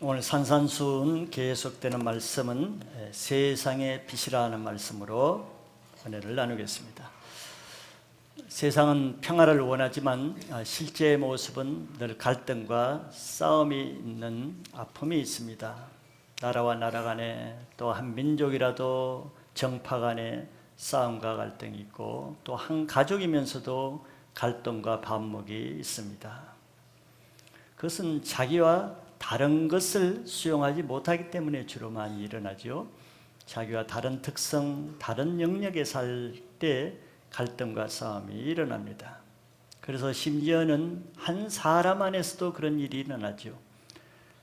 오늘 산산수훈 계속되는 말씀은 세상의 빛이라는 말씀으로 은혜를 나누겠습니다. 세상은 평화를 원하지만 실제의 모습은 늘 갈등과 싸움이 있는 아픔이 있습니다. 나라와 나라 간에 또 한 민족이라도 정파 간에 싸움과 갈등이 있고 또 한 가족이면서도 갈등과 반목이 있습니다. 그것은 자기와 다른 것을 수용하지 못하기 때문에 주로 많이 일어나죠. 자기와 다른 특성, 다른 영역에 살 때 갈등과 싸움이 일어납니다. 그래서 심지어는 한 사람 안에서도 그런 일이 일어나죠.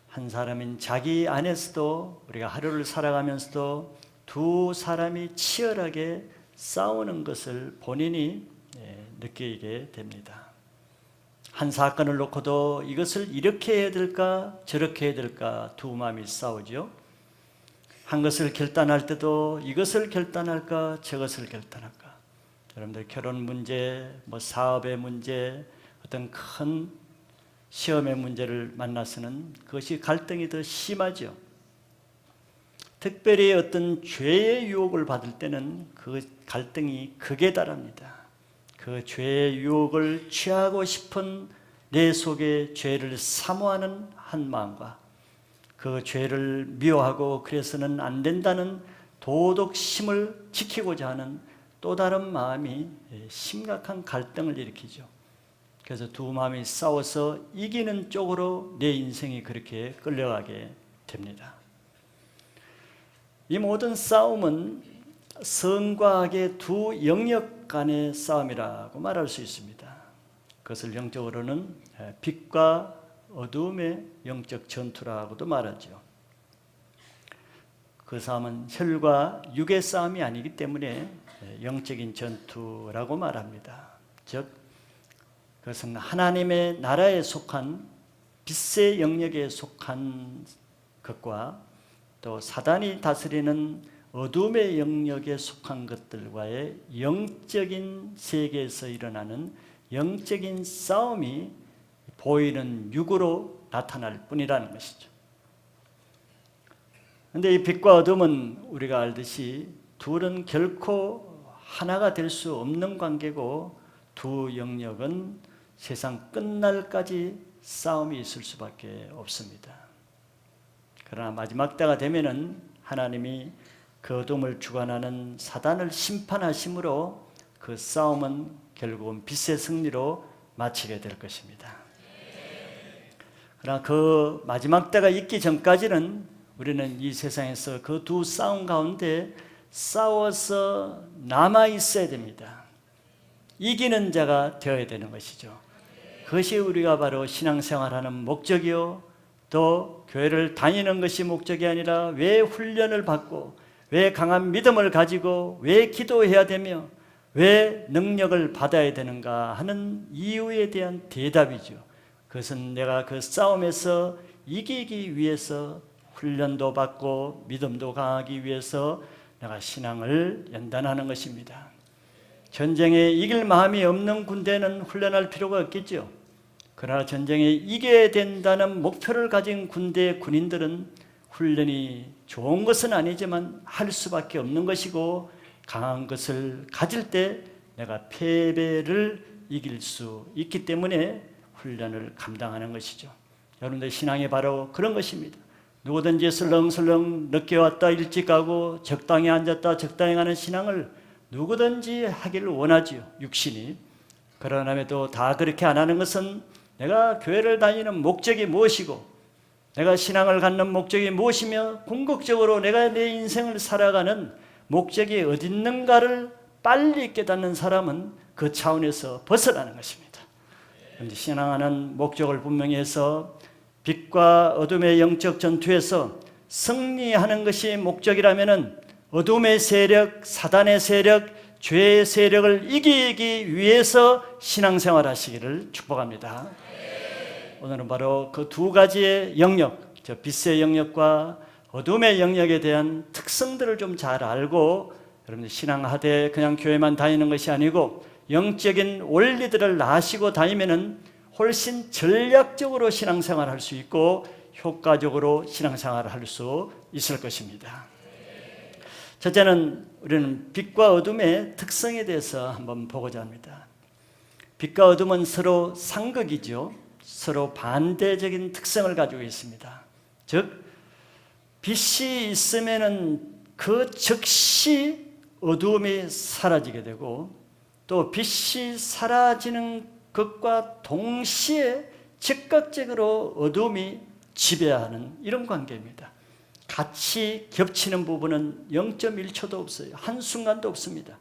한 사람인 자기 안에서도 우리가 하루를 살아가면서도 두 사람이 치열하게 싸우는 것을 본인이 느끼게 됩니다. 한 사건을 놓고도 이것을 이렇게 해야 될까 저렇게 해야 될까 두 마음이 싸우죠. 한 것을 결단할 때도 이것을 결단할까 저것을 결단할까. 여러분들 결혼 문제, 사업의 문제, 어떤 큰 시험의 문제를 만나서는 그것이 갈등이 더 심하죠. 특별히 어떤 죄의 유혹을 받을 때는 그 갈등이 극에 달합니다. 그 죄의 유혹을 취하고 싶은 내 속에 죄를 사모하는 한 마음과 그 죄를 미워하고 그래서는 안 된다는 도덕심을 지키고자 하는 또 다른 마음이 심각한 갈등을 일으키죠. 그래서 두 마음이 싸워서 이기는 쪽으로 내 인생이 그렇게 끌려가게 됩니다. 이 모든 싸움은 선과 악의 두 영역 간의 싸움이라고 말할 수 있습니다. 그것을 영적으로는 빛과 어둠의 영적 전투라고도 말하죠. 그 싸움은 혈과 육의 싸움이 아니기 때문에 영적인 전투라고 말합니다. 즉 그것은 하나님의 나라에 속한 빛의 영역에 속한 것과 또 사단이 다스리는 어둠의 영역에 속한 것들과의 영적인 세계에서 일어나는 영적인 싸움이 보이는 육으로 나타날 뿐이라는 것이죠. 그런데 이 빛과 어둠은 우리가 알듯이 둘은 결코 하나가 될 수 없는 관계고 두 영역은 세상 끝날까지 싸움이 있을 수밖에 없습니다. 그러나 마지막 때가 되면은 하나님이 그 어둠을 주관하는 사단을 심판하심으로 그 싸움은 결국은 빛의 승리로 마치게 될 것입니다. 그러나 그 마지막 때가 있기 전까지는 우리는 이 세상에서 그 두 싸움 가운데 싸워서 남아 있어야 됩니다. 이기는 자가 되어야 되는 것이죠. 그것이 우리가 바로 신앙생활하는 목적이요, 또 교회를 다니는 것이 목적이 아니라 왜 훈련을 받고 왜 강한 믿음을 가지고 왜 기도해야 되며 왜 능력을 받아야 되는가 하는 이유에 대한 대답이죠. 그것은 내가 그 싸움에서 이기기 위해서 훈련도 받고 믿음도 강하기 위해서 내가 신앙을 연단하는 것입니다. 전쟁에 이길 마음이 없는 군대는 훈련할 필요가 없겠죠. 그러나 전쟁에 이겨야 된다는 목표를 가진 군대의 군인들은 훈련이 좋은 것은 아니지만 할 수밖에 없는 것이고 강한 것을 가질 때 내가 패배를 이길 수 있기 때문에 훈련을 감당하는 것이죠. 여러분들 신앙이 바로 그런 것입니다. 누구든지 설렁설렁 늦게 왔다 일찍 가고 적당히 앉았다 적당히 가는 신앙을 누구든지 하기를 원하지요, 육신이. 그러나에도 다 그렇게 안 하는 것은 내가 교회를 다니는 목적이 무엇이고 내가 신앙을 갖는 목적이 무엇이며 궁극적으로 내가 내 인생을 살아가는 목적이 어디 있는가를 빨리 깨닫는 사람은 그 차원에서 벗어나는 것입니다. 그런데 신앙하는 목적을 분명히 해서 빛과 어둠의 영적 전투에서 승리하는 것이 목적이라면 어둠의 세력, 사단의 세력, 죄의 세력을 이기기 위해서 신앙생활 하시기를 축복합니다. 오늘은 바로 그 두 가지의 영역, 빛의 영역과 어둠의 영역에 대한 특성들을 좀 잘 알고 여러분들 신앙하되 그냥 교회만 다니는 것이 아니고 영적인 원리들을 아시고 다니면은 훨씬 전략적으로 신앙생활 할 수 있고 효과적으로 신앙생활을 할 수 있을 것입니다. 첫째는 우리는 빛과 어둠의 특성에 대해서 한번 보고자 합니다. 빛과 어둠은 서로 상극이죠. 서로 반대적인 특성을 가지고 있습니다. 즉 빛이 있으면은 그 즉시 어두움이 사라지게 되고, 또 빛이 사라지는 것과 동시에 즉각적으로 어두움이 지배하는 이런 관계입니다. 같이 겹치는 부분은 0.1초도 없어요. 한순간도 없습니다.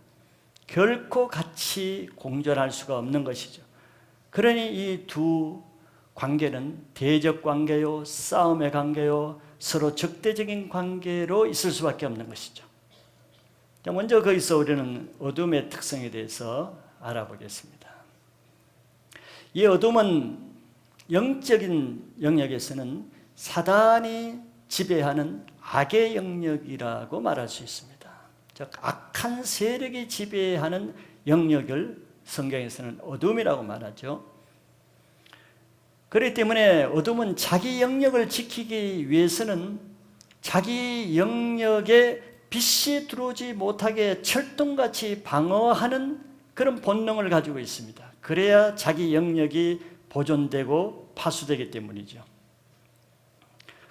결코 같이 공존할 수가 없는 것이죠. 그러니 이 두 관계는 대적 관계요, 싸움의 관계요, 서로 적대적인 관계로 있을 수밖에 없는 것이죠. 먼저 거기서 우리는 어둠의 특성에 대해서 알아보겠습니다. 이 어둠은 영적인 영역에서는 사단이 지배하는 악의 영역이라고 말할 수 있습니다. 즉 악한 세력이 지배하는 영역을 성경에서는 어둠이라고 말하죠. 그렇기 때문에 어둠은 자기 영역을 지키기 위해서는 자기 영역에 빛이 들어오지 못하게 철동같이 방어하는 그런 본능을 가지고 있습니다. 그래야 자기 영역이 보존되고 파수되기 때문이죠.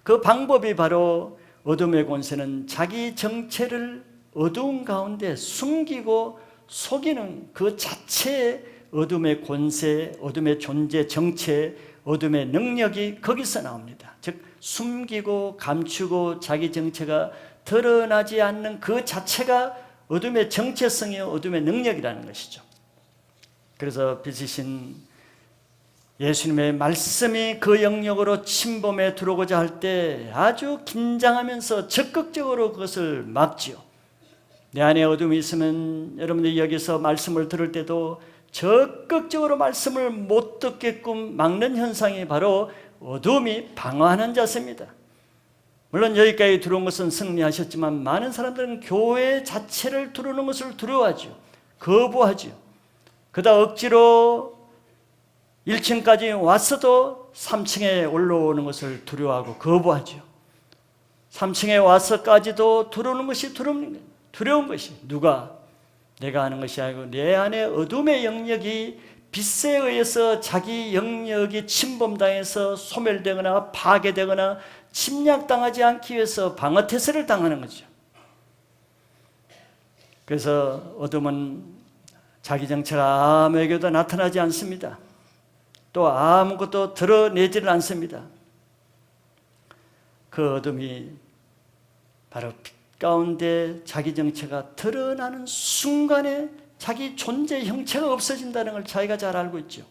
그 방법이 바로 어둠의 권세는 자기 정체를 어두운 가운데 숨기고 속이는 그 자체의 어둠의 권세, 어둠의 존재 정체, 어둠의 능력이 거기서 나옵니다. 즉 숨기고 감추고 자기 정체가 드러나지 않는 그 자체가 어둠의 정체성이요, 어둠의 능력이라는 것이죠. 그래서 빛이신 예수님의 말씀이 그 영역으로 침범해 들어오고자 할 때 아주 긴장하면서 적극적으로 그것을 막지요. 내 안에 어둠이 있으면 여러분들이 여기서 말씀을 들을 때도 적극적으로 말씀을 못 듣게끔 막는 현상이 바로 어둠이 방어하는 자세입니다. 물론 여기까지 들어온 것은 승리하셨지만 많은 사람들은 교회 자체를 들어오는 것을 두려워하죠. 거부하죠. 그다 억지로 1층까지 왔어도 3층에 올라오는 것을 두려워하고 거부하죠. 3층에 와서까지도 들어오는 것이 두려운 것이 누가? 내가 하는 것이 아니고 내 안에 어둠의 영역이 빛에 의해서 자기 영역이 침범당해서 소멸되거나 파괴되거나 침략당하지 않기 위해서 방어태세를 당하는 거죠. 그래서 어둠은 자기 정체가 아무에게도 나타나지 않습니다. 또 아무것도 드러내지를 않습니다. 그 어둠이 바로 빛 가운데 자기 정체가 드러나는 순간에 자기 존재 형체가 없어진다는 걸 자기가 잘 알고 있죠.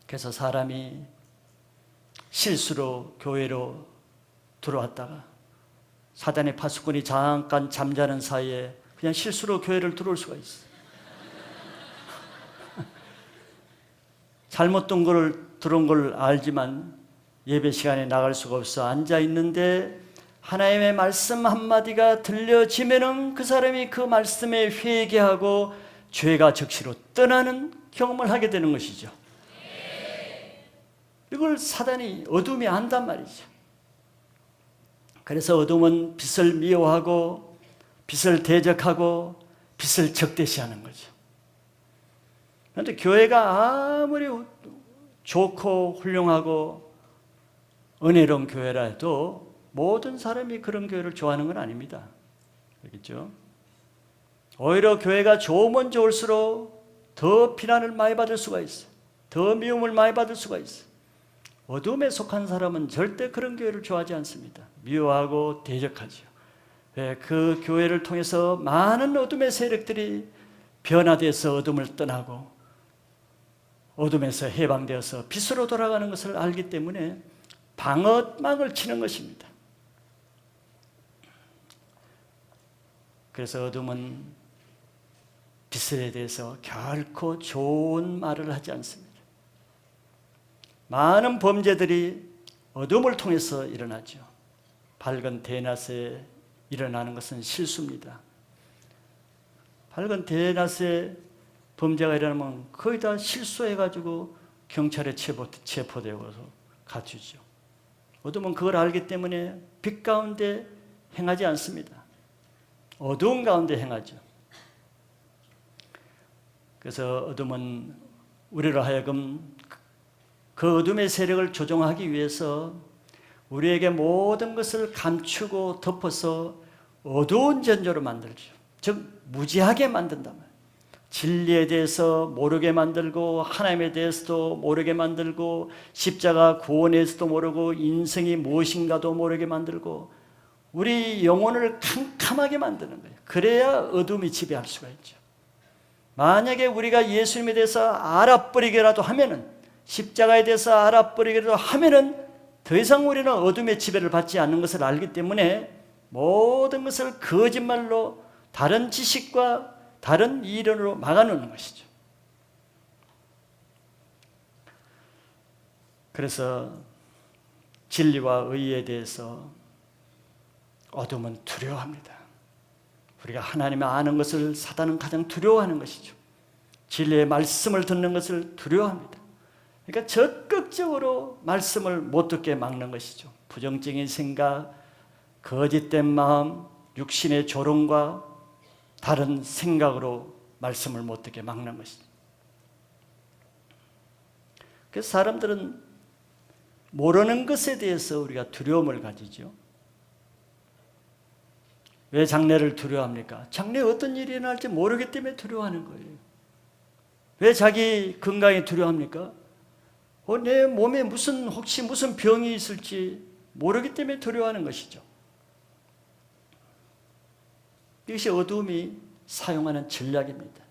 그래서 사람이 실수로 교회로 들어왔다가 사단의 파수꾼이 잠깐 잠자는 사이에 그냥 실수로 교회를 들어올 수가 있어요. 잘못 들어온 걸 알지만 예배 시간에 나갈 수가 없어 앉아 있는데 하나님의 말씀 한마디가 들려지면은 그 사람이 그 말씀에 회개하고 죄가 적시로 떠나는 경험을 하게 되는 것이죠. 이걸 사단이 어둠이 안단 말이죠. 그래서 어둠은 빛을 미워하고 빛을 대적하고 빛을 적대시하는 거죠. 그런데 교회가 아무리 좋고 훌륭하고 은혜로운 교회라 해도 모든 사람이 그런 교회를 좋아하는 건 아닙니다. 그렇겠죠? 오히려 교회가 좋으면 좋을수록 더 비난을 많이 받을 수가 있어요. 더 미움을 많이 받을 수가 있어요. 어둠에 속한 사람은 절대 그런 교회를 좋아하지 않습니다. 미워하고 대적하죠. 그 교회를 통해서 많은 어둠의 세력들이 변화돼서 어둠을 떠나고 어둠에서 해방되어서 빛으로 돌아가는 것을 알기 때문에 방어막을 치는 것입니다. 그래서 어둠은 빛에 대해서 결코 좋은 말을 하지 않습니다. 많은 범죄들이 어둠을 통해서 일어나죠. 밝은 대낮에 일어나는 것은 실수입니다. 밝은 대낮에 범죄가 일어나면 거의 다 실수해가지고 경찰에 체포되고서 갇히죠. 어둠은 그걸 알기 때문에 빛 가운데 행하지 않습니다. 어두운 가운데 행하죠. 그래서 어둠은 우리로 하여금 그 어둠의 세력을 조종하기 위해서 우리에게 모든 것을 감추고 덮어서 어두운 전조로 만들죠. 즉 무지하게 만든단 말이에요. 진리에 대해서 모르게 만들고 하나님에 대해서도 모르게 만들고 십자가 구원에 대해서도 모르고 인생이 무엇인가도 모르게 만들고 우리 영혼을 캄캄하게 만드는 거예요. 그래야 어둠이 지배할 수가 있죠. 만약에 우리가 예수님에 대해서 알아버리기라도 하면은, 십자가에 대해서 알아버리기라도 하면은 더 이상 우리는 어둠의 지배를 받지 않는 것을 알기 때문에 모든 것을 거짓말로 다른 지식과 다른 이론으로 막아놓는 것이죠. 그래서 진리와 의에 대해서 어둠은 두려워합니다. 우리가 하나님을 아는 것을 사단은 가장 두려워하는 것이죠. 진리의 말씀을 듣는 것을 두려워합니다. 그러니까 적극적으로 말씀을 못 듣게 막는 것이죠. 부정적인 생각, 거짓된 마음, 육신의 조롱과 다른 생각으로 말씀을 못 듣게 막는 것이죠. 그래서 사람들은 모르는 것에 대해서 우리가 두려움을 가지죠. 왜 장래를 두려워합니까? 장래에 어떤 일이 일어날지 모르기 때문에 두려워하는 거예요. 왜 자기 건강에 두려워합니까? 내 몸에 혹시 무슨 병이 있을지 모르기 때문에 두려워하는 것이죠. 이것이 어둠이 사용하는 전략입니다.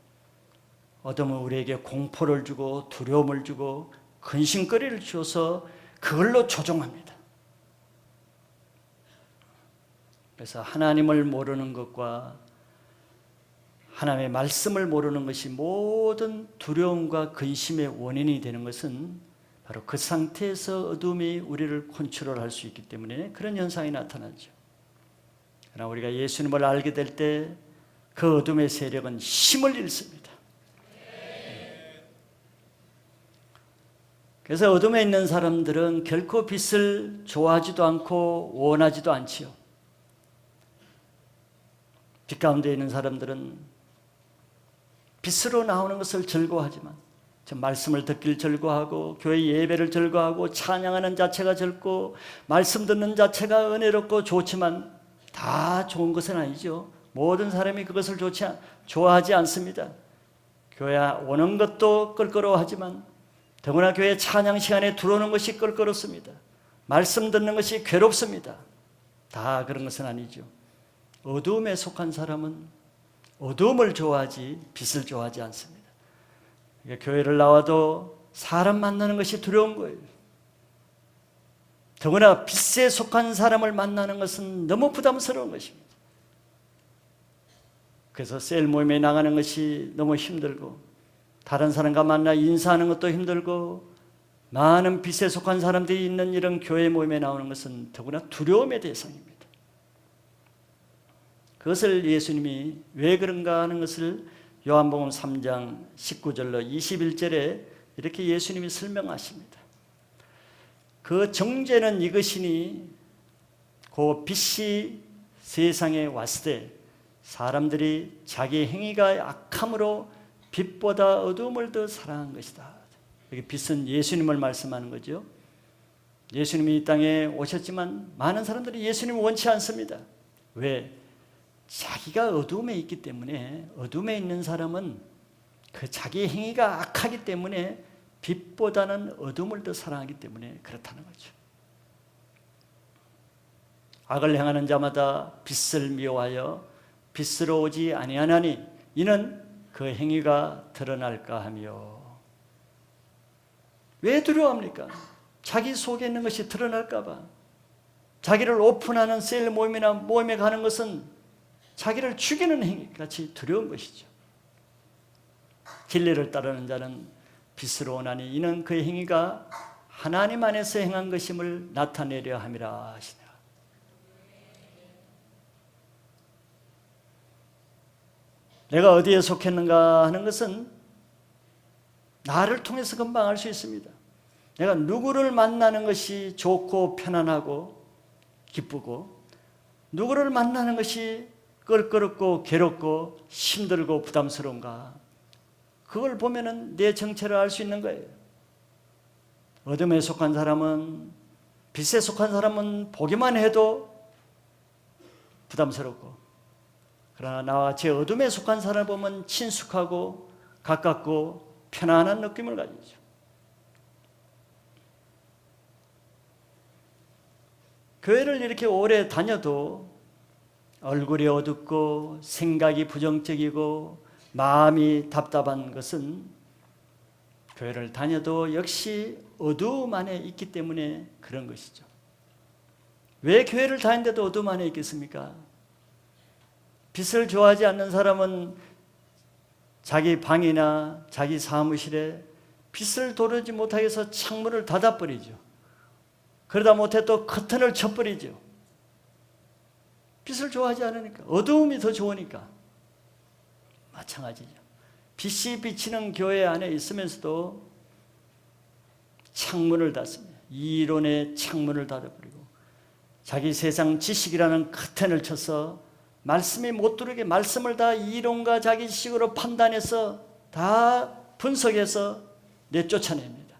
어둠은 우리에게 공포를 주고 두려움을 주고 근심거리를 주어서 그걸로 조종합니다. 그래서 하나님을 모르는 것과 하나님의 말씀을 모르는 것이 모든 두려움과 근심의 원인이 되는 것은 바로 그 상태에서 어둠이 우리를 컨트롤할 수 있기 때문에 그런 현상이 나타나죠. 그러나 우리가 예수님을 알게 될 때 그 어둠의 세력은 힘을 잃습니다. 그래서 어둠에 있는 사람들은 결코 빛을 좋아하지도 않고 원하지도 않지요. 빛 가운데 있는 사람들은 빛으로 나오는 것을 즐거워하지만, 말씀을 듣길 즐거워하고 교회 예배를 즐거워하고 찬양하는 자체가 즐겁고 말씀 듣는 자체가 은혜롭고 좋지만 다 좋은 것은 아니죠. 모든 사람이 그것을 좋아하지 않습니다. 교회 오는 것도 껄끄러워하지만 더구나 교회 찬양 시간에 들어오는 것이 껄끄럽습니다. 말씀 듣는 것이 괴롭습니다. 다 그런 것은 아니죠. 어두움에 속한 사람은 어두움을 좋아하지 빛을 좋아하지 않습니다. 그러니까 교회를 나와도 사람 만나는 것이 두려운 거예요. 더구나 빛에 속한 사람을 만나는 것은 너무 부담스러운 것입니다. 그래서 셀 모임에 나가는 것이 너무 힘들고 다른 사람과 만나 인사하는 것도 힘들고 많은 빛에 속한 사람들이 있는 이런 교회 모임에 나오는 것은 더구나 두려움의 대상입니다. 그것을 예수님이 왜 그런가 하는 것을 요한복음 3장 19절로 21절에 이렇게 예수님이 설명하십니다. 그 정죄는 이것이니 그 빛이 세상에 왔을 때 사람들이 자기 행위가 악함으로 빛보다 어두움을 더 사랑한 것이다. 여기 빛은 예수님을 말씀하는 거죠. 예수님이 이 땅에 오셨지만 많은 사람들이 예수님을 원치 않습니다. 왜? 자기가 어두움에 있기 때문에, 어두움에 있는 사람은 그 자기 행위가 악하기 때문에 빛보다는 어둠을 더 사랑하기 때문에 그렇다는 거죠. 악을 행하는 자마다 빛을 미워하여 빛으로 오지 아니하나니 이는 그 행위가 드러날까 하며. 왜 두려워합니까? 자기 속에 있는 것이 드러날까 봐. 자기를 오픈하는 셀 모임이나 모임에 가는 것은 자기를 죽이는 행위같이 두려운 것이죠. 진리를 따르는 자는 빛으로 오나니 이는 그 행위가 하나님 안에서 행한 것임을 나타내려 함이라 하시니라. 내가 어디에 속했는가 하는 것은 나를 통해서 금방 알 수 있습니다. 내가 누구를 만나는 것이 좋고 편안하고 기쁘고 누구를 만나는 것이 껄끄럽고 괴롭고 힘들고 부담스러운가, 그걸 보면은 내 정체를 알 수 있는 거예요. 어둠에 속한 사람은, 빛에 속한 사람은 보기만 해도 부담스럽고, 그러나 나와 같이 어둠에 속한 사람을 보면 친숙하고 가깝고 편안한 느낌을 가지죠. 교회를 이렇게 오래 다녀도 얼굴이 어둡고 생각이 부정적이고 마음이 답답한 것은 교회를 다녀도 역시 어두움 안에 있기 때문에 그런 것이죠. 왜 교회를 다니는데도 어두움 안에 있겠습니까? 빛을 좋아하지 않는 사람은 자기 방이나 자기 사무실에 빛을 도르지 못하게 해서 창문을 닫아버리죠. 그러다 못해 또 커튼을 쳐버리죠. 빛을 좋아하지 않으니까, 어두움이 더 좋으니까. 마찬가지죠. 빛이 비치는 교회 안에 있으면서도 창문을 닫습니다. 이론의 창문을 닫아버리고 자기 세상 지식이라는 커튼을 쳐서 말씀이 못 들어오게 말씀을 다 이론과 자기 지식으로 판단해서 다 분석해서 내쫓아냅니다.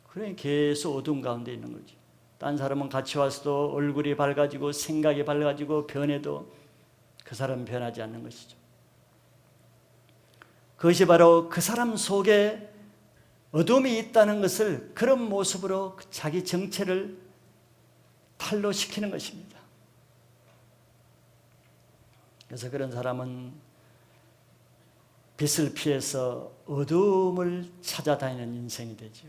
그러니 계속 어두운 가운데 있는 거죠. 딴 사람은 같이 와서도 얼굴이 밝아지고 생각이 밝아지고 변해도 그 사람은 변하지 않는 것이죠. 그것이 바로 그 사람 속에 어둠이 있다는 것을 그런 모습으로 자기 정체를 탄로시키는 것입니다. 그래서 그런 사람은 빛을 피해서 어둠을 찾아다니는 인생이 되죠.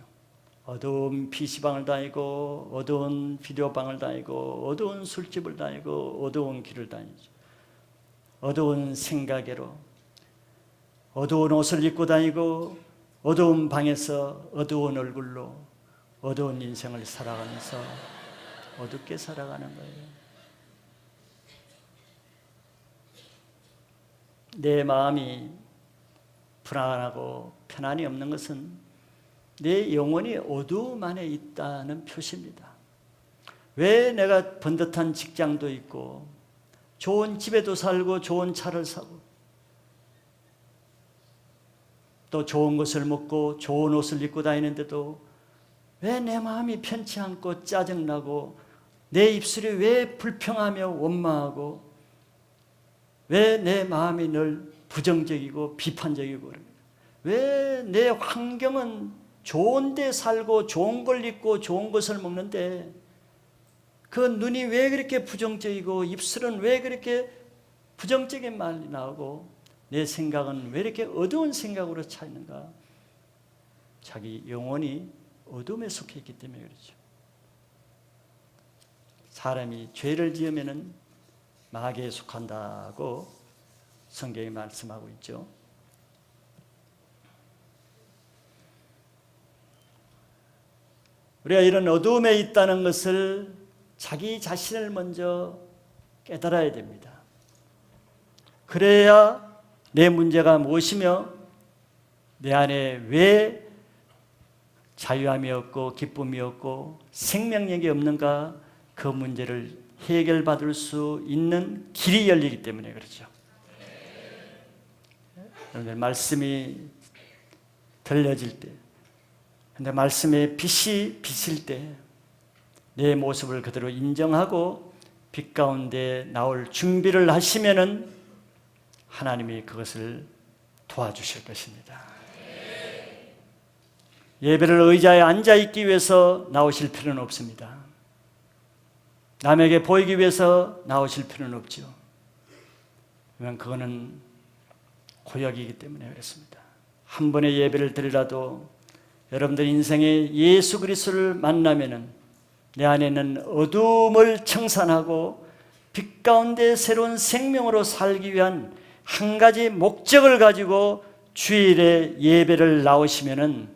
어두운 PC방을 다니고 어두운 비디오방을 다니고 어두운 술집을 다니고 어두운 길을 다니죠. 어두운 생각으로 어두운 옷을 입고 다니고 어두운 방에서 어두운 얼굴로 어두운 인생을 살아가면서 어둡게 살아가는 거예요. 내 마음이 불안하고 편안이 없는 것은 내 영혼이 어두움 안에 있다는 표시입니다. 왜 내가 번듯한 직장도 있고 좋은 집에도 살고 좋은 차를 사고 또 좋은 것을 먹고 좋은 옷을 입고 다니는데도 왜 내 마음이 편치 않고 짜증나고 내 입술이 왜 불평하며 원망하고 왜 내 마음이 늘 부정적이고 비판적이고 왜 내 환경은 좋은 데 살고 좋은 걸 입고 좋은 것을 먹는데 그 눈이 왜 그렇게 부정적이고 입술은 왜 그렇게 부정적인 말이 나오고 내 생각은 왜 이렇게 어두운 생각으로 차 있는가? 자기 영혼이 어둠에 속해 있기 때문에 그렇죠. 사람이 죄를 지으면은 마귀에 속한다고 성경이 말씀하고 있죠. 우리가 이런 어두움에 있다는 것을 자기 자신을 먼저 깨달아야 됩니다. 그래야 내 문제가 무엇이며 내 안에 왜 자유함이 없고 기쁨이 없고 생명력이 없는가, 그 문제를 해결받을 수 있는 길이 열리기 때문에 그렇죠. 여러분들 말씀이 들려질 때, 근데 말씀의 빛이 비칠 때 내 모습을 그대로 인정하고 빛 가운데 나올 준비를 하시면은 하나님이 그것을 도와주실 것입니다. 예배를 의자에 앉아 있기 위해서 나오실 필요는 없습니다. 남에게 보이기 위해서 나오실 필요는 없죠. 왜냐하면 그거는 고역이기 때문에 그렇습니다. 한 번의 예배를 드리라도 여러분들 인생에 예수 그리스도를 만나면은 내 안에 있는 어둠을 청산하고 빛 가운데 새로운 생명으로 살기 위한 한 가지 목적을 가지고 주일에 예배를 나오시면은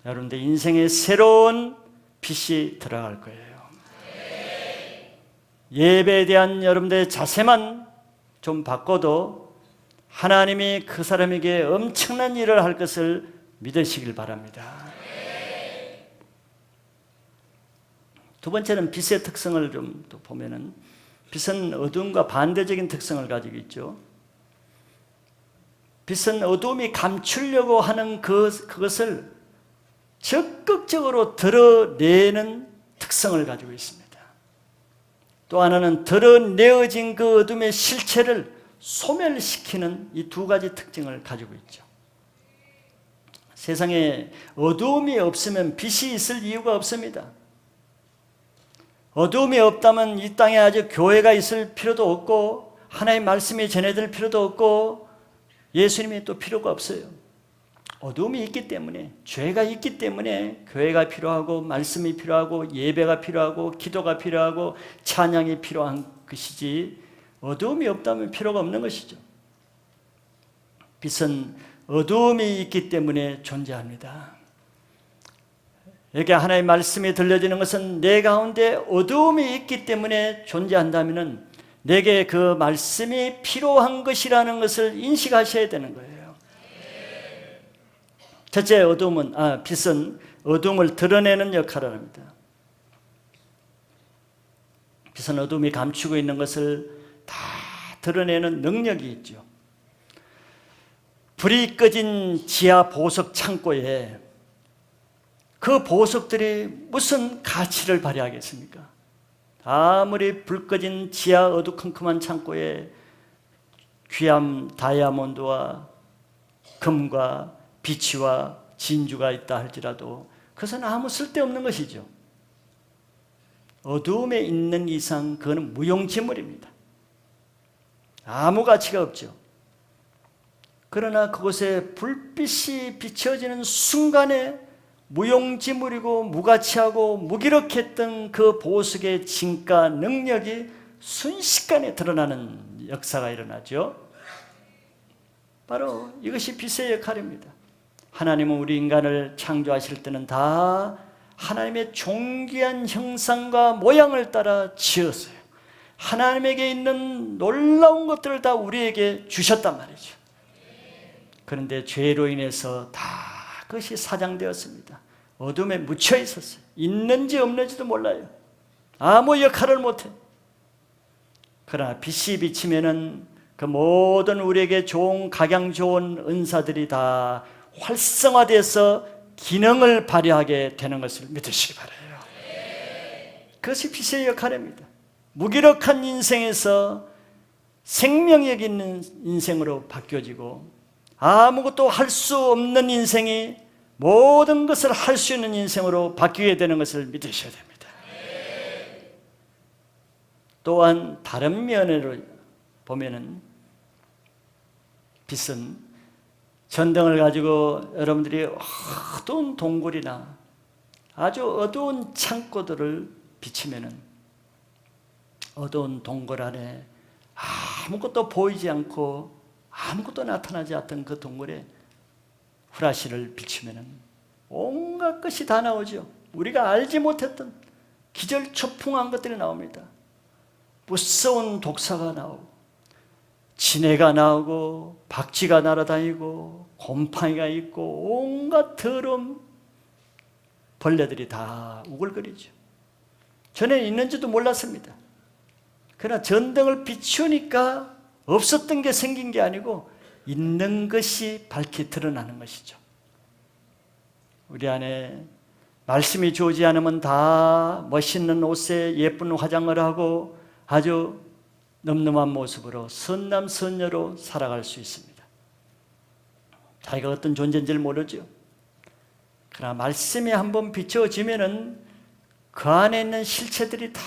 여러분들 인생에 새로운 빛이 들어갈 거예요. 예배에 대한 여러분들의 자세만 좀 바꿔도 하나님이 그 사람에게 엄청난 일을 할 것을 믿으시길 바랍니다. 두 번째는 빛의 특성을 좀 또 보면은, 빛은 어두움과 반대적인 특성을 가지고 있죠. 빛은 어두움이 감추려고 하는 그것을 적극적으로 드러내는 특성을 가지고 있습니다. 또 하나는 드러내어진 그 어둠의 실체를 소멸시키는 이 두 가지 특징을 가지고 있죠. 세상에 어두움이 없으면 빛이 있을 이유가 없습니다. 어두움이 없다면 이 땅에 아주 교회가 있을 필요도 없고, 하나님의 말씀이 전해질 필요도 없고, 예수님이 또 필요가 없어요. 어두움이 있기 때문에, 죄가 있기 때문에 교회가 필요하고, 말씀이 필요하고, 예배가 필요하고, 기도가 필요하고, 찬양이 필요한 것이지, 어두움이 없다면 필요가 없는 것이죠. 빛은 어두움이 있기 때문에 존재합니다. 여기 하나님의 말씀이 들려지는 것은 내 가운데 어두움이 있기 때문에 존재한다면 내게 그 말씀이 필요한 것이라는 것을 인식하셔야 되는 거예요. 첫째, 빛은 어두움을 드러내는 역할을 합니다. 빛은 어두움이 감추고 있는 것을 다 드러내는 능력이 있죠. 불이 꺼진 지하 보석 창고에 그 보석들이 무슨 가치를 발휘하겠습니까? 아무리 불 꺼진 지하 어두컴컴한 창고에 귀한 다이아몬드와 금과 비치와 진주가 있다 할지라도 그것은 아무 쓸데없는 것이죠. 어두움에 있는 이상 그거는 무용지물입니다. 아무 가치가 없죠. 그러나 그곳에 불빛이 비춰지는 순간에 무용지물이고 무가치하고 무기력했던 그 보석의 진가 능력이 순식간에 드러나는 역사가 일어나죠. 바로 이것이 빛의 역할입니다. 하나님은 우리 인간을 창조하실 때는 다 하나님의 존귀한 형상과 모양을 따라 지었어요. 하나님에게 있는 놀라운 것들을 다 우리에게 주셨단 말이죠. 그런데 죄로 인해서 다 그것이 사장되었습니다. 어둠에 묻혀 있었어요. 있는지 없는지도 몰라요. 아무 역할을 못해. 그러나 빛이 비치면은 그 모든 우리에게 좋은 각양 좋은 은사들이 다 활성화돼서 기능을 발휘하게 되는 것을 믿으시기 바라요. 그것이 빛의 역할입니다. 무기력한 인생에서 생명력 있는 인생으로 바뀌어지고, 아무것도 할 수 없는 인생이 모든 것을 할 수 있는 인생으로 바뀌게 되는 것을 믿으셔야 됩니다. 또한 다른 면으로 보면은 빛은 전등을 가지고 여러분들이 어두운 동굴이나 아주 어두운 창고들을 비치면은 어두운 동굴 안에 아무것도 보이지 않고 아무것도 나타나지 않던 그 동굴에 후라시를 비추면은 온갖 것이 다 나오죠. 우리가 알지 못했던 기절초풍한 것들이 나옵니다. 무서운 독사가 나오고, 지네가 나오고, 박쥐가 날아다니고, 곰팡이가 있고, 온갖 더러운 벌레들이 다 우글거리죠. 전에 있는지도 몰랐습니다. 그러나 전등을 비추니까 없었던 게 생긴 게 아니고 있는 것이 밝게 드러나는 것이죠. 우리 안에 말씀이 좋지 않으면 다 멋있는 옷에 예쁜 화장을 하고 아주 늠름한 모습으로 선남 선녀로 살아갈 수 있습니다. 자기가 어떤 존재인지를 모르죠. 그러나 말씀이 한번 비춰지면은 그 안에 있는 실체들이 다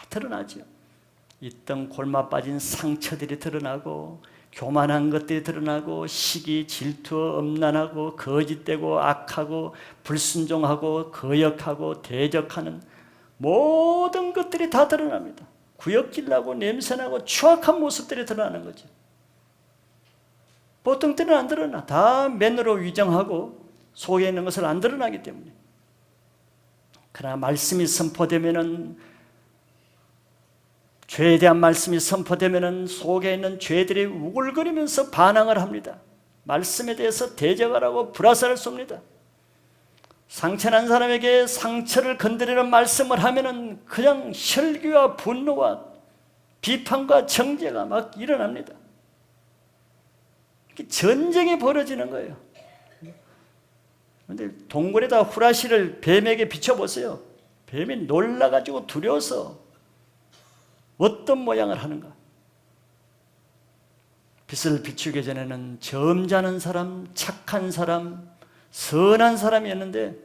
드러나죠. 있던 골마 빠진 상처들이 드러나고, 교만한 것들이 드러나고, 시기, 질투, 엄난하고, 거짓되고, 악하고, 불순종하고, 거역하고, 대적하는 모든 것들이 다 드러납니다. 구역질나고 냄새나고 추악한 모습들이 드러나는 거죠. 보통 때는 안 드러나. 다 맨으로 위장하고 속에 있는 것을 안 드러나기 때문에. 그러나 말씀이 선포되면은, 죄에 대한 말씀이 선포되면은 속에 있는 죄들이 우글거리면서 반항을 합니다. 말씀에 대해서 대적하라고 불화살을 쏩니다. 상처난 사람에게 상처를 건드리는 말씀을 하면은 그냥 혈기와 분노와 비판과 정죄가 막 일어납니다. 전쟁이 벌어지는 거예요. 그런데 동굴에다 후라시를 뱀에게 비춰보세요. 뱀이 놀라가지고 두려워서 어떤 모양을 하는가. 빛을 비추기 전에는 점잖은 사람, 착한 사람, 선한 사람이었는데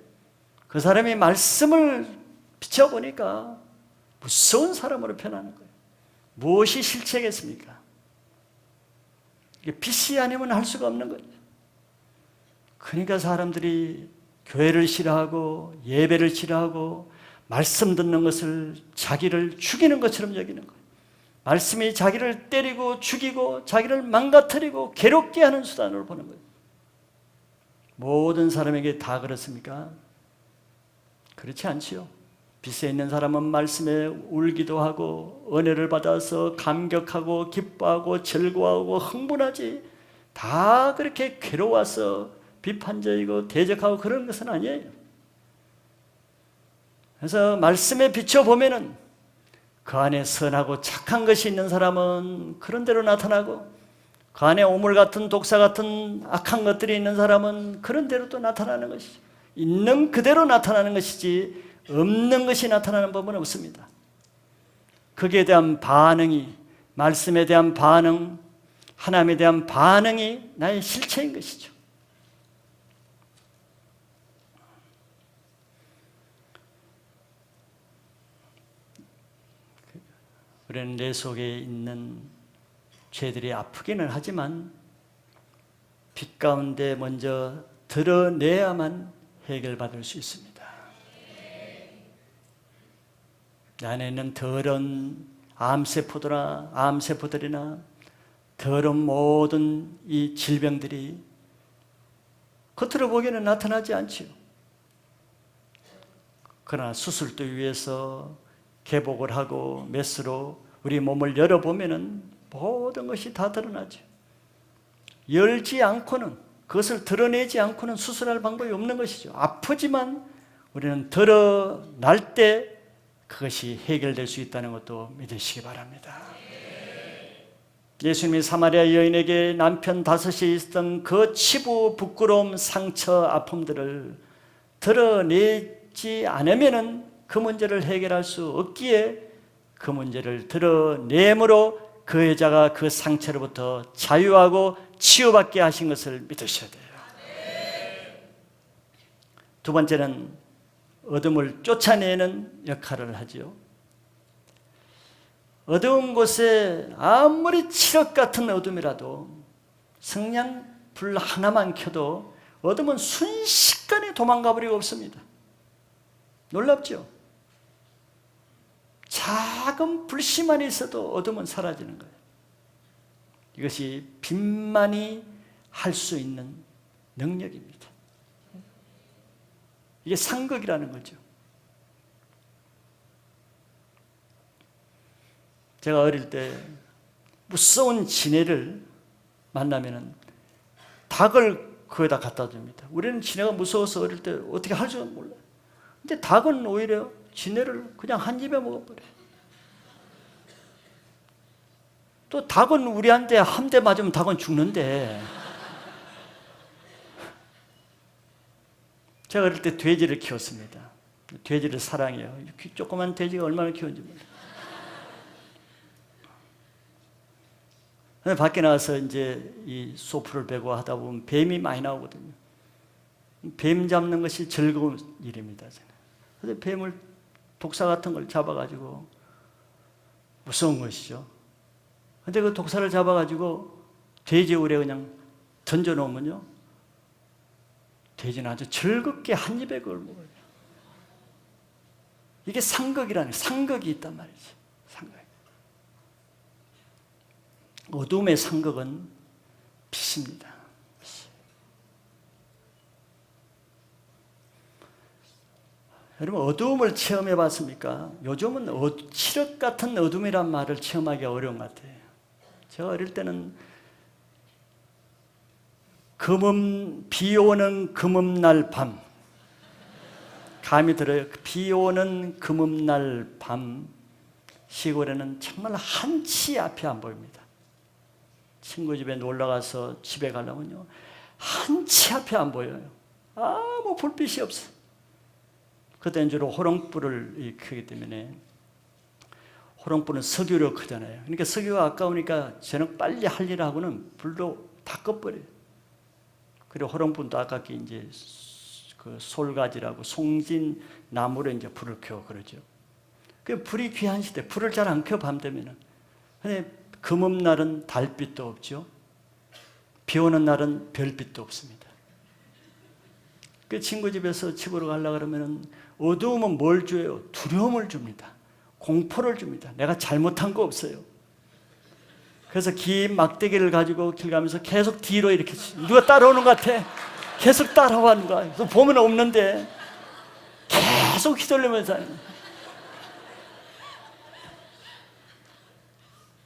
그 사람이 말씀을 비춰보니까 무서운 사람으로 변하는 거예요. 무엇이 실체겠습니까? 이게 빛이 아니면 할 수가 없는 거죠. 그러니까 사람들이 교회를 싫어하고 예배를 싫어하고 말씀 듣는 것을 자기를 죽이는 것처럼 여기는 거예요. 말씀이 자기를 때리고 죽이고 자기를 망가뜨리고 괴롭게 하는 수단으로 보는 거예요. 모든 사람에게 다 그렇습니까? 그렇지 않지요. 빛에 있는 사람은 말씀에 울기도 하고 은혜를 받아서 감격하고 기뻐하고 즐거워하고 흥분하지, 다 그렇게 괴로워서 비판적이고 대적하고 그런 것은 아니에요. 그래서 말씀에 비춰보면은 그 안에 선하고 착한 것이 있는 사람은 그런 대로 나타나고, 그 안에 오물 같은 독사 같은 악한 것들이 있는 사람은 그런 대로 또 나타나는 것이죠. 있는 그대로 나타나는 것이지 없는 것이 나타나는 법은 없습니다. 거기에 대한 반응이, 말씀에 대한 반응, 하나님에 대한 반응이 나의 실체인 것이죠. 우리는 내 속에 있는 죄들이 아프기는 하지만 빛 가운데 먼저 드러내야만 해결받을 수 있습니다. 내 안에 있는 더러운 암세포들이나 더러운 모든 이 질병들이 겉으로 보기에는 나타나지 않지요. 그러나 수술도 위해서 개복을 하고 메스로 우리 몸을 열어보면은 모든 것이 다 드러나죠. 열지 않고는, 그것을 드러내지 않고는 수술할 방법이 없는 것이죠. 아프지만 우리는 드러날 때 그것이 해결될 수 있다는 것도 믿으시기 바랍니다. 예수님이 사마리아 여인에게 남편 5이 있었던 그 치부, 부끄러움, 상처, 아픔들을 드러내지 않으면은 그 문제를 해결할 수 없기에 그 문제를 드러내므로 그 여자가 그 상처로부터 자유하고 치유받게 하신 것을 믿으셔야 돼요. 두 번째는 어둠을 쫓아내는 역할을 하죠. 어두운 곳에 아무리 칠흑 같은 어둠이라도 성냥불 하나만 켜도 어둠은 순식간에 도망가 버리고 없습니다. 놀랍죠? 작은 불씨만 있어도 어둠은 사라지는 거예요. 이것이 빛만이 할 수 있는 능력입니다. 이게 상극이라는 거죠. 제가 어릴 때 무서운 지네를 만나면은 닭을 거기다 갖다 줍니다. 우리는 지네가 무서워서 어릴 때 어떻게 할 줄 몰라요. 근데 닭은 오히려 지네를 그냥 한 입에 먹어버려요. 또 닭은 우리한테 한 대 맞으면 닭은 죽는데, 제가 어릴 때 돼지를 키웠습니다. 돼지를 사랑해요. 조그만 돼지가 얼마나 키웠는지 몰라요. 근데 밖에 나가서 이제 이 소프를 베고 하다 보면 뱀이 많이 나오거든요. 뱀 잡는 것이 즐거운 일입니다. 그래서 뱀을, 독사 같은 걸 잡아가지고, 무서운 것이죠. 근데 그 독사를 잡아가지고 돼지 울에 그냥 던져놓으면요, 돼지는 아주 즐겁게 한 입에 그걸 먹어요. 이게 상극이라는, 상극이 있단 말이지. 상극. 어둠의 상극은 빛입니다. 여러분, 어두움을 체험해 봤습니까? 요즘은 칠흑 같은 어둠이란 말을 체험하기 어려운 것 같아요. 제가 어릴 때는 비 오는 금음날 밤. 감이 들어요. 비 오는 금음날 밤. 시골에는 정말 한치 앞이 안 보입니다. 친구 집에 놀러 가서 집에 가려면요, 한치 앞이 안 보여요. 아무 불빛이 없어. 그때는 주로 호롱불을 켜기 때문에, 호롱불은 석유로 크잖아요. 그러니까 석유가 아까우니까 저는 빨리 할 일을 하고는 불로 다 꺼버려요. 그리고 호롱불도 아깝게 이제 그 솔가지라고 송진 나무로 이제 불을 켜 그러죠. 그 불이 귀한 시대, 불을 잘 안 켜 밤 되면은. 근데 금음날은 달빛도 없죠. 비 오는 날은 별빛도 없습니다. 그 친구 집에서 집으로 가려고 그러면은 어두움은 뭘 줘요? 두려움을 줍니다. 공포를 줍니다. 내가 잘못한 거 없어요. 그래서 긴 막대기를 가지고 길 가면서 계속 뒤로 이렇게 누가 따라오는 것 같아. 계속 따라오는 거야. 그래서 보면 없는데 계속 휘둘리면서.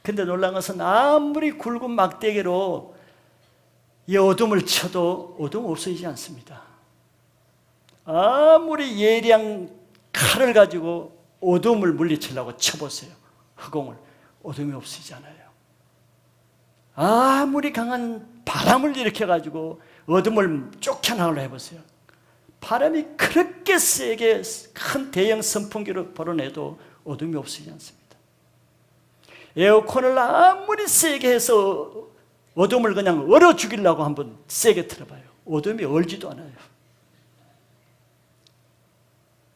근데 놀란 것은 아무리 굵은 막대기로 이 어둠을 쳐도 어둠 없어지지 않습니다. 아무리 예리한 칼을 가지고 어둠을 물리치려고 쳐보세요. 흑공을. 어둠이 없어지잖아요. 아무리 강한 바람을 일으켜가지고 어둠을 쫓겨나가려 해보세요. 바람이 그렇게 세게 큰 대형 선풍기로 불어내도 어둠이 없어지지 않습니다. 에어컨을 아무리 세게 해서 어둠을 그냥 얼어 죽이려고 한번 세게 틀어봐요. 어둠이 얼지도 않아요.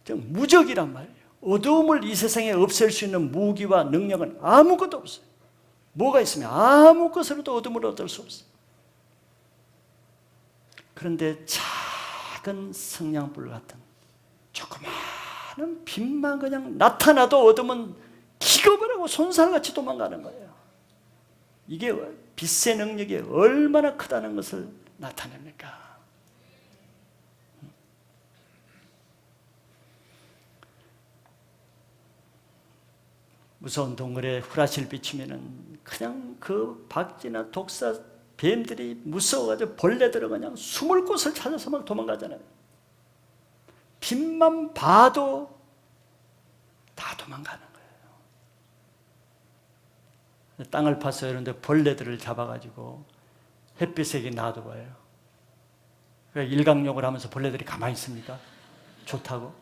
무적이란 말이에요. 어둠을 이 세상에 없앨 수 있는 무기와 능력은 아무것도 없어요. 뭐가 있으면 아무 것으로도 어둠을 얻을 수 없어요. 그런데 작은 성냥불 같은 조그마한 빛만 그냥 나타나도 어둠은 기겁을 하고 손살같이 도망가는 거예요. 이게 빛의 능력이 얼마나 크다는 것을 나타냅니까? 무서운 동굴에 후라시를 비추면은 그냥 그 박쥐나 독사, 뱀들이 무서워가지고 벌레들은 그냥 숨을 곳을 찾아서 막 도망가잖아요. 빛만 봐도 다 도망가는 거예요. 땅을 파서 이런데 벌레들을 잡아가지고 햇빛에 놔둬봐요. 그러니까 일광욕을 하면서 벌레들이 가만히 있습니까? 좋다고?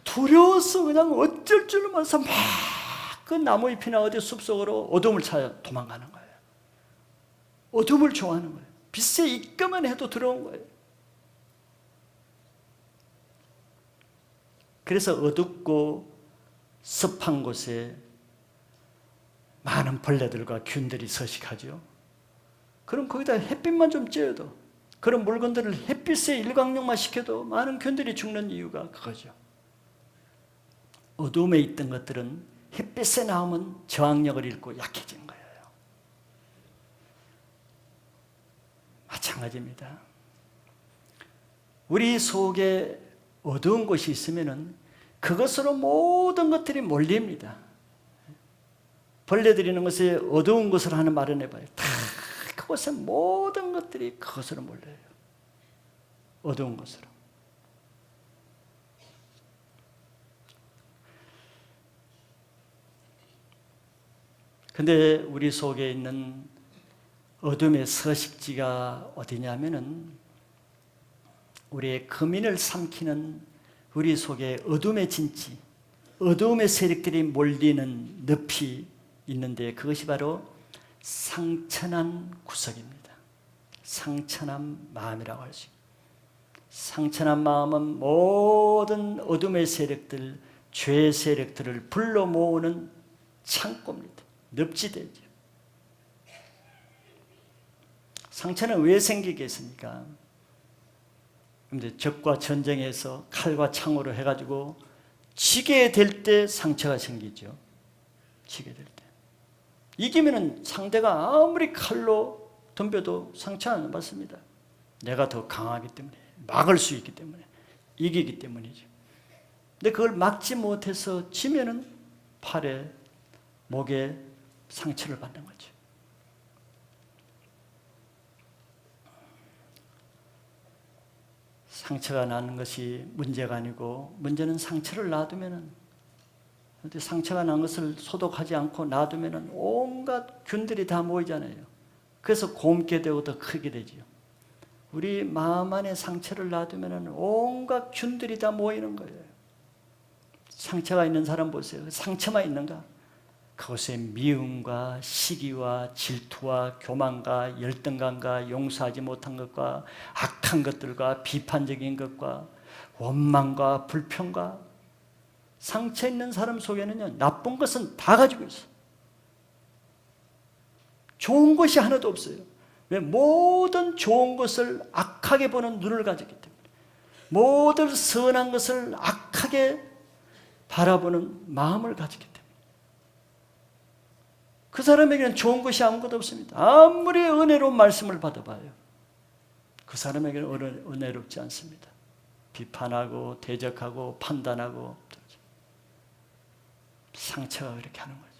두려워서 그냥 어쩔 줄 몰라서 막 그 나무잎이나 어디 숲속으로 어둠을 찾아 도망가는 거예요. 어둠을 좋아하는 거예요. 빛에 입가만 해도 들어온 거예요. 그래서 어둡고 습한 곳에 많은 벌레들과 균들이 서식하죠. 그럼 거기다 햇빛만 좀 쬐어도, 그런 물건들을 햇빛에 일광욕만 시켜도 많은 균들이 죽는 이유가 그거죠. 어둠에 있던 것들은 햇빛에 나오면 저항력을 잃고 약해지는 거예요. 마찬가지입니다. 우리 속에 어두운 곳이 있으면 그것으로 모든 것들이 몰립니다. 벌레들이 있는 것에 어두운 것을 하는 말을 해봐요. 다 그곳에 모든 것들이 그것으로 몰려요. 어두운 것으로. 근데 우리 속에 있는 어둠의 서식지가 어디냐면은 우리의 금인을 삼키는 우리 속에 어둠의 진지, 어둠의 세력들이 몰리는 늪이 있는데 그것이 바로 상처난 구석입니다. 상처난 마음이라고 할 수 있습니다. 상처난 마음은 모든 어둠의 세력들, 죄의 세력들을 불러 모으는 창고입니다. 늪지대죠. 상처는 왜 생기겠습니까? 근데 적과 전쟁에서 칼과 창으로 해가지고 지게 될 때 상처가 생기죠. 지게 될 때. 이기면은 상대가 아무리 칼로 덤벼도 상처 안 받습니다. 내가 더 강하기 때문에, 막을 수 있기 때문에, 이기기 때문이죠. 근데 그걸 막지 못해서 지면은 팔에, 목에 상처를 받는 거죠. 상처가 나는 것이 문제가 아니고 문제는 상처를 놔두면은, 상처가 난 것을 소독하지 않고 놔두면은 온갖 균들이 다 모이잖아요. 그래서 곪게 되고 더 크게 되지요. 우리 마음 안에 상처를 놔두면은 온갖 균들이 다 모이는 거예요. 상처가 있는 사람 보세요. 상처만 있는가? 그것에 미움과 시기와 질투와 교만과 열등감과 용서하지 못한 것과 악한 것들과 비판적인 것과 원망과 불평과, 상처 있는 사람 속에는요, 나쁜 것은 다 가지고 있어요. 좋은 것이 하나도 없어요. 왜? 모든 좋은 것을 악하게 보는 눈을 가졌기 때문에, 모든 선한 것을 악하게 바라보는 마음을 가졌기 때문에, 그 사람에게는 좋은 것이 아무것도 없습니다. 아무리 은혜로운 말씀을 받아봐요, 그 사람에게는 은혜롭지 않습니다. 비판하고 대적하고 판단하고, 상처가 그렇게 하는 거죠.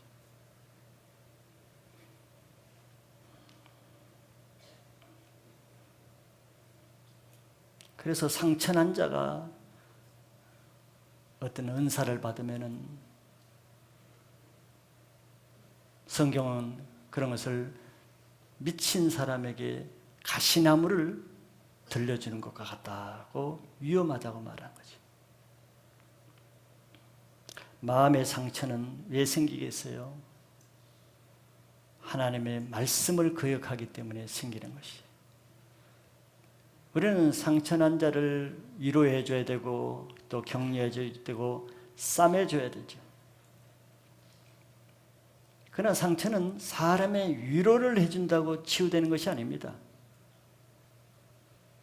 그래서 상처난 자가 어떤 은사를 받으면은, 성경은 그런 것을 미친 사람에게 가시나무를 들려주는 것과 같다고, 위험하다고 말하는 거죠. 마음의 상처는 왜 생기겠어요? 하나님의 말씀을 거역하기 때문에 생기는 것이에요. 우리는 상처난 자를 위로해 줘야 되고, 또 격려해 줘야 되고, 싸매 줘야 되죠. 그러나 상처는 사람의 위로를 해준다고 치유되는 것이 아닙니다.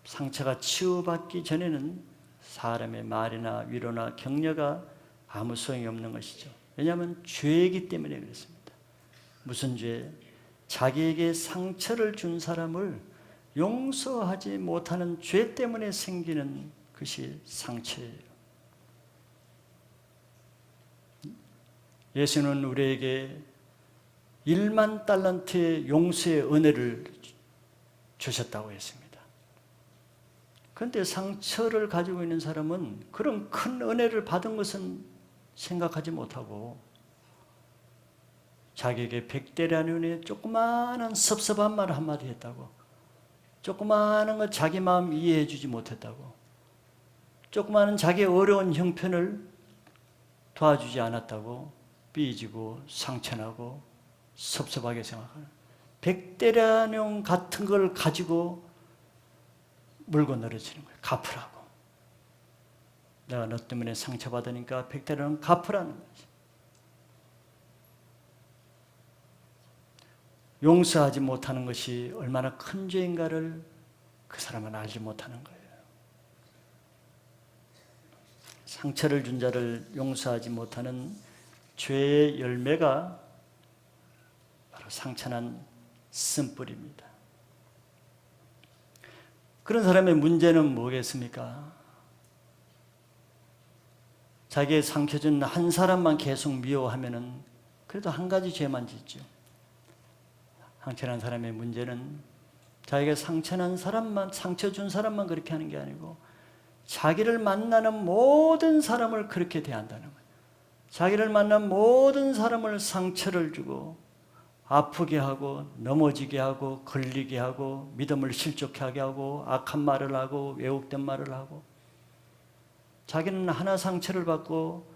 상처가 치유받기 전에는 사람의 말이나 위로나 격려가 아무 소용이 없는 것이죠. 왜냐하면 죄이기 때문에 그렇습니다. 무슨 죄? 자기에게 상처를 준 사람을 용서하지 못하는 죄 때문에 생기는 것이 상처예요. 예수는 우리에게 1만 달란트의 용서의 은혜를 주셨다고 했습니다. 그런데 상처를 가지고 있는 사람은 그런 큰 은혜를 받은 것은 생각하지 못하고, 자기에게 100대라는 은혜에 조그마한 섭섭한 말 한마디 했다고, 조그마한 거 자기 마음 이해해 주지 못했다고, 조그마한 자기 어려운 형편을 도와주지 않았다고 삐지고 상처나고 섭섭하게 생각하는, 100대라는 같은 걸 가지고 물고 늘어지는 거예요. 갚으라고. 내가 너 때문에 상처받으니까 100대라는 갚으라는 거지. 용서하지 못하는 것이 얼마나 큰 죄인가를 그 사람은 알지 못하는 거예요. 상처를 준 자를 용서하지 못하는 죄의 열매가 바로 상처난 쓴뿌리입니다. 그런 사람의 문제는 뭐겠습니까? 자기의 상처 준 한 사람만 계속 미워하면은 그래도 한 가지 죄만 짓죠. 상처난 사람의 문제는 자기가 상처난 사람만, 상처 준 사람만 그렇게 하는 게 아니고 자기를 만나는 모든 사람을 그렇게 대한다는 거예요. 자기를 만난 모든 사람을 상처를 주고 아프게 하고 넘어지게 하고 걸리게 하고 믿음을 실족하게 하고 악한 말을 하고 왜곡된 말을 하고, 자기는 하나 상처를 받고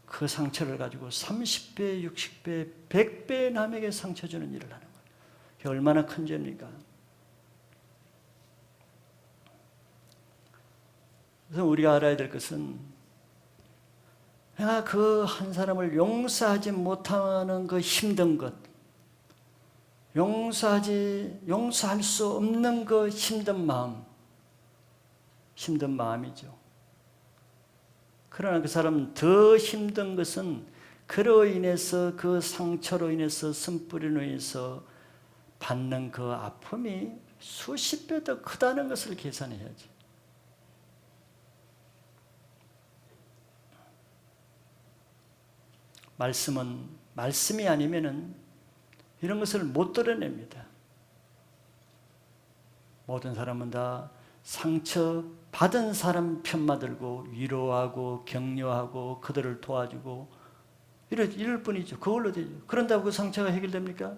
그 상처를 가지고 30배, 60배, 100배 남에게 상처 주는 일을 하는 거예요. 그게 얼마나 큰 죄입니까? 그래서 우리가 알아야 될 것은, 내가 그 한 사람을 용서하지 못하는 그 힘든 것, 용서할 수 없는 그 힘든 마음이죠. 그러나 그 사람은 더 힘든 것은 그로 인해서, 그 상처로 인해서, 쓴뿌리로 인해서 받는 그 아픔이 수십 배 더 크다는 것을 계산해야지. 말씀이 아니면은 이런 것을 못 드러냅니다. 모든 사람은 다 상처 받은 사람 편만 들고 위로하고 격려하고 그들을 도와주고 이럴 뿐이죠. 그걸로 되죠. 그런다고 그 상처가 해결됩니까?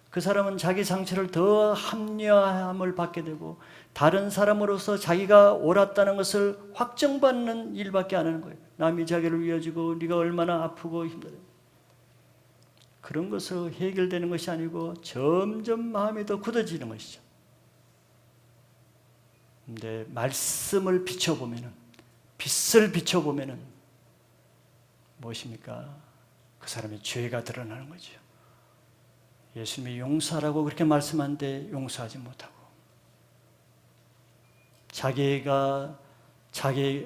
그 사람은 자기 상처를 더 합리화함을 받게 되고 다른 사람으로서 자기가 옳았다는 것을 확정받는 일밖에 안 하는 거예요. 남이 자기를 위해주고 네가 얼마나 아프고 힘들어. 그런 것으로 해결되는 것이 아니고 점점 마음이 더 굳어지는 것이죠. 근데 말씀을 비춰보면은, 빛을 비춰보면은 무엇입니까? 그 사람의 죄가 드러나는 거죠. 예수님이 용서하라고 그렇게 말씀하는데 용서하지 못하고,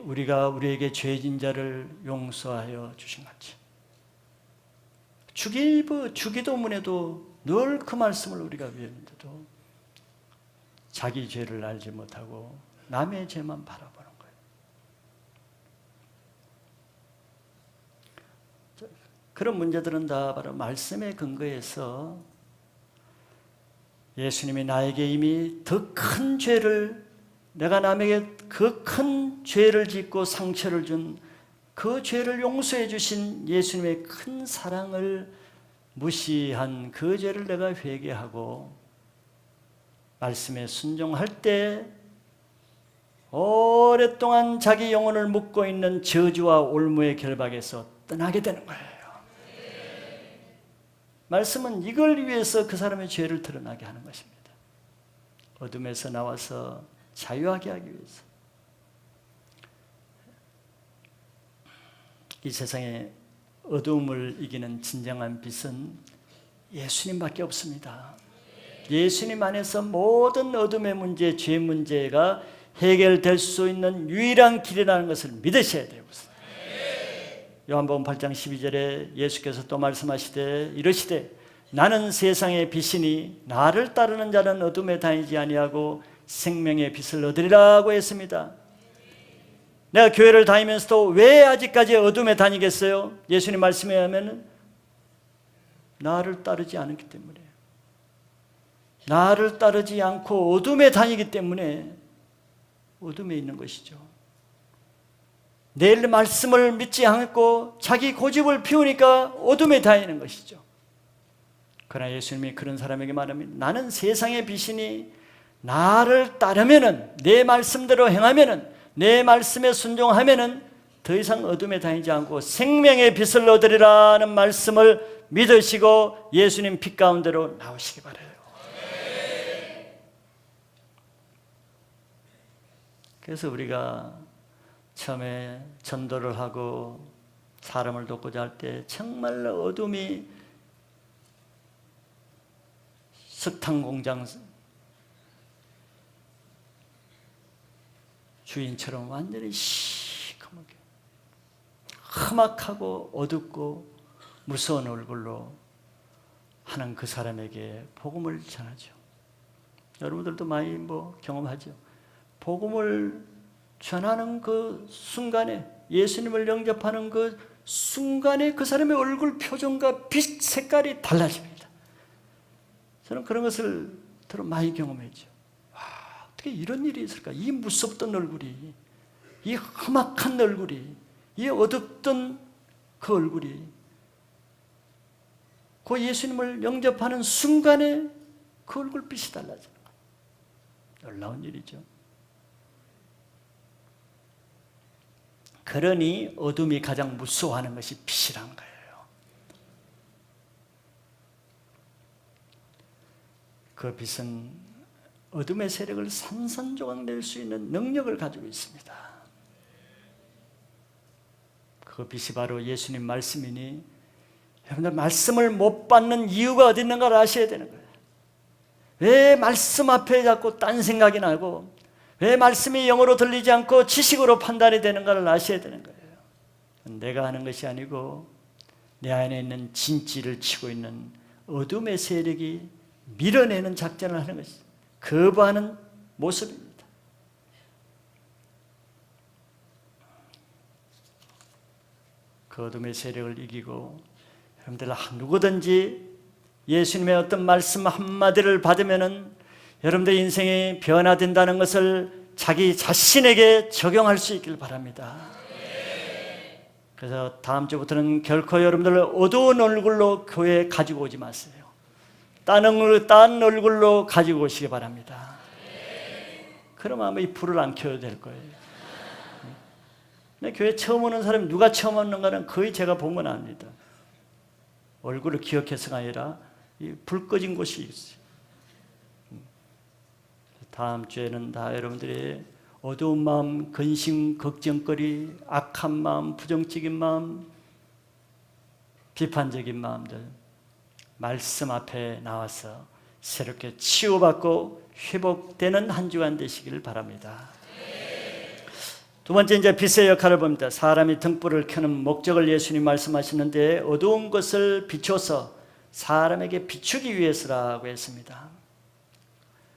우리가 우리에게 죄진 자를 용서하여 주신 같이, 주기도문에도 늘 그 말씀을 우리가 외우는데도 자기 죄를 알지 못하고 남의 죄만 바라보는 거예요. 그런 문제들은 다 바로 말씀의 근거에서 예수님이 나에게 이미 더 큰 죄를, 내가 남에게 그 큰 죄를 짓고 상처를 준 그 죄를 용서해 주신 예수님의 큰 사랑을 무시한 그 죄를 내가 회개하고 말씀에 순종할 때 오랫동안 자기 영혼을 묶고 있는 저주와 올무의 결박에서 떠나게 되는 거예요. 말씀은 이걸 위해서 그 사람의 죄를 드러나게 하는 것입니다. 어둠에서 나와서 자유하게 하기 위해서. 이 세상에 어둠을 이기는 진정한 빛은 예수님밖에 없습니다. 예수님 안에서 모든 어둠의 문제, 죄 문제가 해결될 수 있는 유일한 길이라는 것을 믿으셔야 돼요. 요한복음 8장 12절에 예수께서 또 말씀하시되 이르시되 나는 세상의 빛이니 나를 따르는 자는 어둠에 다니지 아니하고 생명의 빛을 얻으리라고 했습니다. 내가 교회를 다니면서도 왜 아직까지 어둠에 다니겠어요? 예수님 말씀에 하면 나를 따르지 않기 때문에, 나를 따르지 않고 어둠에 다니기 때문에 어둠에 있는 것이죠. 내 말씀을 믿지 않고 자기 고집을 피우니까 어둠에 다니는 것이죠. 그러나 예수님이 그런 사람에게 말하면 나는 세상의 빛이니 나를 따르면은, 내 말씀대로 행하면은, 내 말씀에 순종하면은 더 이상 어둠에 다니지 않고 생명의 빛을 얻으리라는 말씀을 믿으시고 예수님 빛 가운데로 나오시기 바라요. 그래서 우리가 처음에 전도를 하고 사람을 돕고자 할 때 정말로 어둠이 석탄 공장 주인처럼 완전히 시커멓게 험악하고 어둡고 무서운 얼굴로 하는 그 사람에게 복음을 전하죠. 여러분들도 많이 경험하죠. 복음을 전하는 그 순간에, 예수님을 영접하는 그 순간에 그 사람의 얼굴 표정과 빛 색깔이 달라집니다. 저는 그런 것을 많이 경험했죠. 어떻게 이런 일이 있을까? 이 무섭던 얼굴이, 이 험악한 얼굴이, 이 어둡던 그 얼굴이 그 예수님을 영접하는 순간에 그 얼굴빛이 달라지는 거예요. 놀라운 일이죠. 그러니 어둠이 가장 무서워하는 것이 빛이란 거예요. 그 빛은 어둠의 세력을 산산조각 낼 수 있는 능력을 가지고 있습니다. 그 빛이 바로 예수님 말씀이니 여러분들 말씀을 못 받는 이유가 어디 있는가를 아셔야 되는 거예요. 왜 말씀 앞에 자꾸 딴 생각이 나고 왜 말씀이 영어로 들리지 않고 지식으로 판단이 되는가를 아셔야 되는 거예요. 내가 하는 것이 아니고 내 안에 있는 진지를 치고 있는 어둠의 세력이 밀어내는 작전을 하는 것이죠. 거부하는 모습입니다. 그 어둠의 세력을 이기고 여러분들 누구든지 예수님의 어떤 말씀 한마디를 받으면은 여러분들 인생이 변화된다는 것을 자기 자신에게 적용할 수 있길 바랍니다. 그래서 다음 주부터는 결코 여러분들 어두운 얼굴로 교회에 가지고 오지 마세요. 딴 얼굴로 가지고 오시기 바랍니다. 그럼 아마 이 불을 안 켜도 될 거예요. 교회 처음 오는 사람이 누가 처음 왔는가는 거의 제가 본 건 아닙니다. 얼굴을 기억해서가 아니라 불 꺼진 곳이 있어요. 다음 주에는 다 여러분들의 어두운 마음, 근심, 걱정거리, 악한 마음, 부정적인 마음, 비판적인 마음들 말씀 앞에 나와서 새롭게 치유받고 회복되는 한 주간 되시기를 바랍니다. 두 번째 이제 빛의 역할을 봅니다. 사람이 등불을 켜는 목적을 예수님 말씀하시는데 어두운 것을 비춰서 사람에게 비추기 위해서라고 했습니다.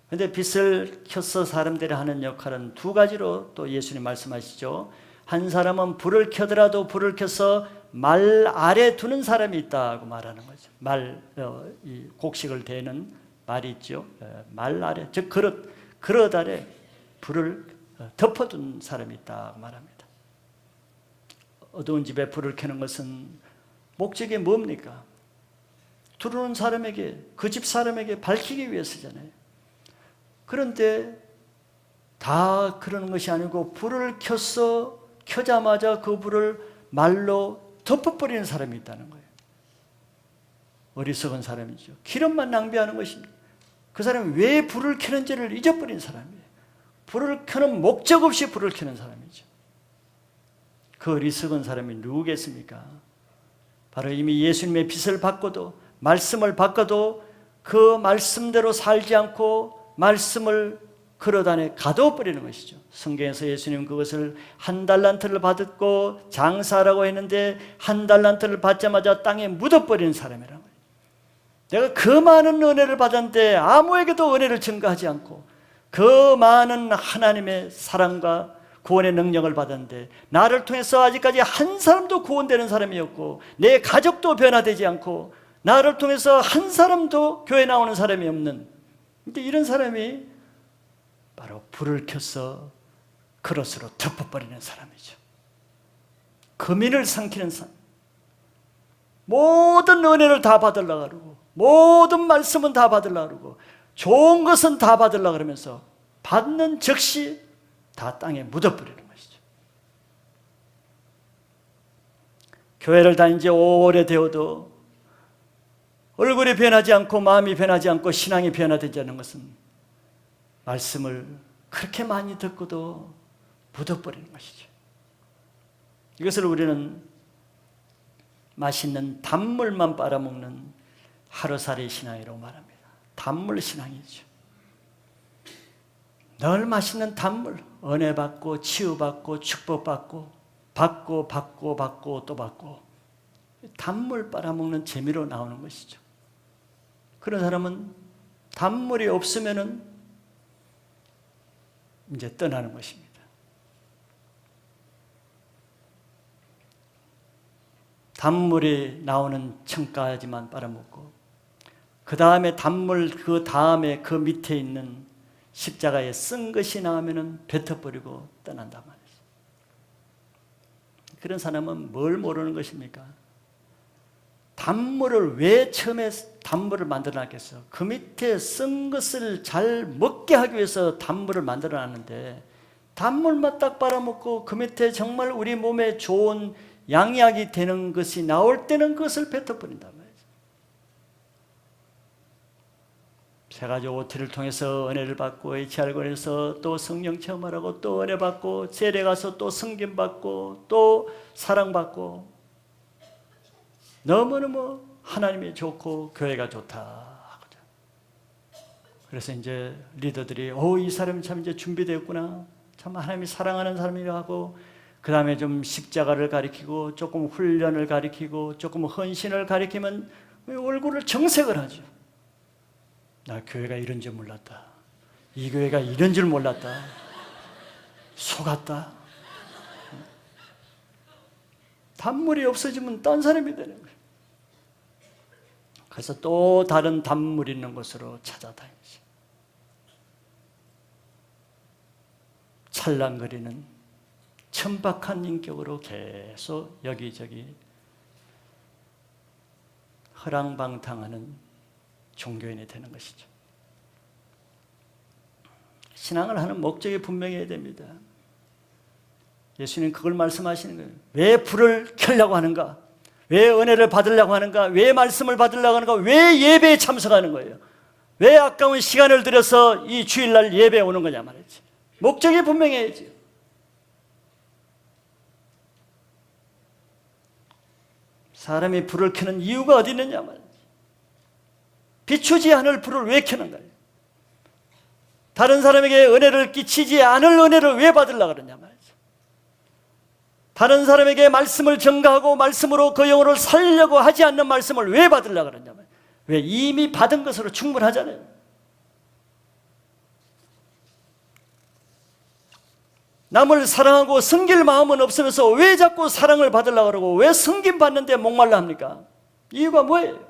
그런데 빛을 켜서 사람들이 하는 역할은 두 가지로 또 예수님 말씀하시죠. 한 사람은 불을 켜더라도 불을 켜서 말 아래 두는 사람이 있다고 말하는 거죠. 이 곡식을 대는 말이 있죠. 말 아래, 즉 그릇 아래 불을 덮어둔 사람이 있다고 말합니다. 어두운 집에 불을 켜는 것은 목적이 뭡니까? 들어오는 사람에게, 그 집 사람에게 밝히기 위해서잖아요. 그런데 다 그러는 것이 아니고 불을 켜자마자 그 불을 말로 덮어버리는 사람이 있다는 거예요. 어리석은 사람이죠. 기름만 낭비하는 것입니다. 그 사람이 왜 불을 켜는지를 잊어버린 사람이에요. 불을 켜는 목적 없이 불을 켜는 사람이죠. 그 어리석은 사람이 누구겠습니까? 바로 이미 예수님의 빛을 받고도 말씀을 받고도 그 말씀대로 살지 않고 말씀을 그릇 안에 가둬버리는 것이죠. 성경에서 예수님 그것을 한 달란트를 받았고 장사하라고 했는데 한 달란트를 받자마자 땅에 묻어버리는 사람이라는 거예요. 내가 그 많은 은혜를 받았는데 아무에게도 은혜를 증가하지 않고 그 많은 하나님의 사랑과 구원의 능력을 받았는데 나를 통해서 아직까지 한 사람도 구원되는 사람이었고 내 가족도 변화되지 않고 나를 통해서 한 사람도 교회 나오는 사람이 없는, 근데 이런 사람이 바로 불을 켜서 그릇으로 덮어버리는 사람이죠. 금인을 삼키는 사람. 모든 은혜를 다 받으려고 그러고 모든 말씀은 다 받으려고 그러고 좋은 것은 다 받으려고 그러면서 받는 즉시 다 땅에 묻어버리는 것이죠. 교회를 다닌 지 오래되어도 얼굴이 변하지 않고 마음이 변하지 않고 신앙이 변화되지 않는 것은 말씀을 그렇게 많이 듣고도 묻어버리는 것이죠. 이것을 우리는 맛있는 단물만 빨아먹는 하루살이 신앙이라고 말합니다. 단물 신앙이죠. 늘 맛있는 단물, 은혜 받고 치유받고 축복받고 받고 또 받고 단물 빨아먹는 재미로 나오는 것이죠. 그런 사람은 단물이 없으면은 이제 떠나는 것입니다. 단물이 나오는 층까지만 빨아먹고 그 다음에 단물 그 다음에 그 밑에 있는 십자가에 쓴 것이 나오면은 뱉어버리고 떠난단 말이죠. 그런 사람은 뭘 모르는 것입니까? 단물을 왜 처음에 단물을 만들어놨겠어? 그 밑에 쓴 것을 잘 먹게 하기 위해서 단물을 만들어놨는데 단물만 딱 빨아먹고 그 밑에 정말 우리 몸에 좋은 양약이 되는 것이 나올 때는 그것을 뱉어버린단 말이죠. 세 가지 OT를 통해서 은혜를 받고 HR권에서 또 성령 체험하라고 또 은혜 받고 세례 가서 또 성김 받고 또 사랑받고 너무너무 하나님이 좋고 교회가 좋다. 그래서 이제 리더들이 이 사람이 참 이제 준비되었구나. 참 하나님이 사랑하는 사람이라 하고 그 다음에 좀 십자가를 가리키고 조금 훈련을 가리키고 조금 헌신을 가리키면 얼굴을 정색을 하죠. 나 교회가 이런 줄 몰랐다. 이 교회가 이런 줄 몰랐다. 속았다. 단물이 없어지면 딴 사람이 되는 거예요. 그래서 또 다른 단물 있는 곳으로 찾아다니죠. 찰랑거리는 천박한 인격으로 계속 여기저기 허랑방탕하는 종교인이 되는 것이죠. 신앙을 하는 목적이 분명해야 됩니다. 예수님 그걸 말씀하시는 거예요. 왜 불을 켜려고 하는가? 왜 은혜를 받으려고 하는가? 왜 말씀을 받으려고 하는가? 왜 예배에 참석하는 거예요? 왜 아까운 시간을 들여서 이 주일날 예배에 오는 거냐 말이지. 목적이 분명해야죠. 사람이 불을 켜는 이유가 어디 있느냐 말이지. 비추지 않을 불을 왜 켜는 거예요? 다른 사람에게 은혜를 끼치지 않을 은혜를 왜 받으려고 그러냐 말이지. 다른 사람에게 말씀을 전가하고 말씀으로 그 영혼을 살리려고 하지 않는 말씀을 왜 받으려고 그러냐 말이지. 왜? 이미 받은 것으로 충분하잖아요. 남을 사랑하고 섬길 마음은 없으면서 왜 자꾸 사랑을 받으려고 그러고 왜 섬김 받는데 목말라 합니까? 이유가 뭐예요?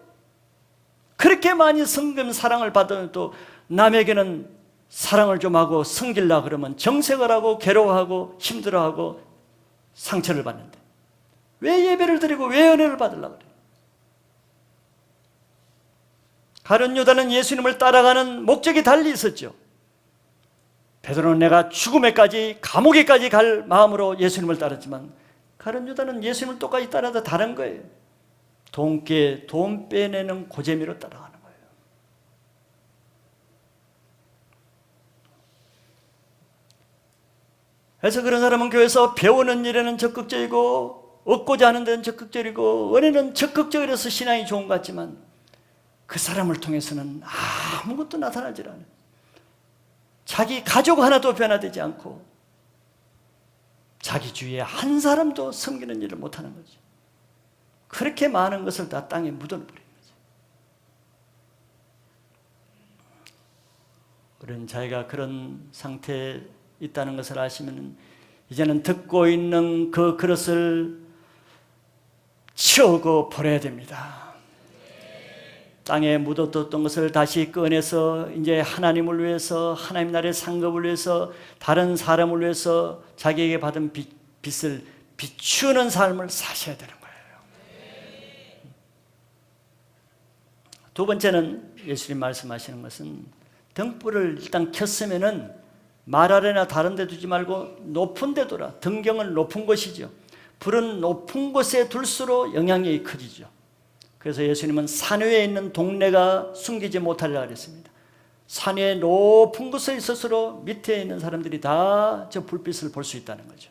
그렇게 많이 섬김 사랑을 받으면 또 남에게는 사랑을 좀 하고 섬기려고 그러면 정색을 하고 괴로워하고 힘들어하고 상처를 받는데 왜 예배를 드리고 왜 은혜를 받으려고 그래요? 가룟 유다는 예수님을 따라가는 목적이 달리 있었죠. 베드로는 내가 죽음에까지 감옥에까지 갈 마음으로 예수님을 따랐지만 가룟 유다는 예수님을 똑같이 따라다 다른 거예요. 돈 빼내는 고재미로 따라가는 거예요. 그래서 그런 사람은 교회에서 배우는 일에는 적극적이고 얻고자 하는 데는 적극적이고 은혜는 적극적이라서 신앙이 좋은 것 같지만 그 사람을 통해서는 아무것도 나타나지 않아요. 자기 가족 하나도 변화되지 않고 자기 주위에 한 사람도 섬기는 일을 못하는 거죠. 그렇게 많은 것을 다 땅에 묻어버리는 거죠. 우리는 자기가 그런 상태에 있다는 것을 아시면 이제는 듣고 있는 그 그릇을 치우고 버려야 됩니다. 땅에 묻어뒀던 것을 다시 꺼내서 이제 하나님을 위해서, 하나님 나라의 상급을 위해서, 다른 사람을 위해서 자기에게 받은 빚을 비추는 삶을 사셔야 되는 거예요. 두 번째는 예수님 말씀하시는 것은 등불을 일단 켰으면은 말 아래나 다른 데 두지 말고 높은 데 둬라. 등경은 높은 곳이죠. 불은 높은 곳에 둘수록 영향력이 커지죠. 그래서 예수님은 산 위에 있는 동네가 숨기지 못하리라 그랬습니다. 산 위에 높은 곳에 있을수록 밑에 있는 사람들이 다 저 불빛을 볼 수 있다는 거죠.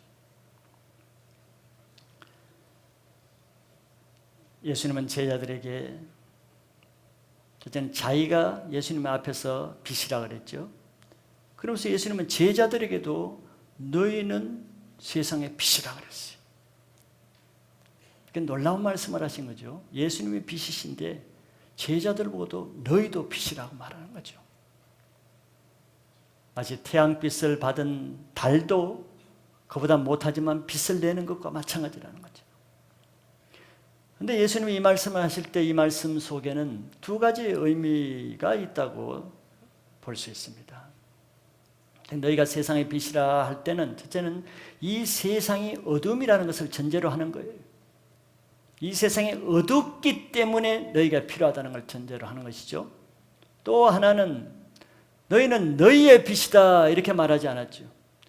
예수님은 제자들에게 첫째는 자기가 예수님 앞에서 빛이라 그랬죠. 그러면서 예수님은 제자들에게도 너희는 세상의 빛이라 그랬어요. 놀라운 말씀을 하신 거죠. 예수님이 빛이신데 제자들 보고도 너희도 빛이라고 말하는 거죠. 마치 태양빛을 받은 달도 그보다 못하지만 빛을 내는 것과 마찬가지라는 거죠. 그런데 예수님이 이 말씀을 하실 때 이 말씀 속에는 두 가지 의미가 있다고 볼 수 있습니다. 너희가 세상의 빛이라 할 때는 첫째는 이 세상이 어둠이라는 것을 전제로 하는 거예요. 이 세상이 어둡기 때문에 너희가 필요하다는 걸 전제로 하는 것이죠. 또 하나는 너희는 너희의 빛이다 이렇게 말하지 않았죠.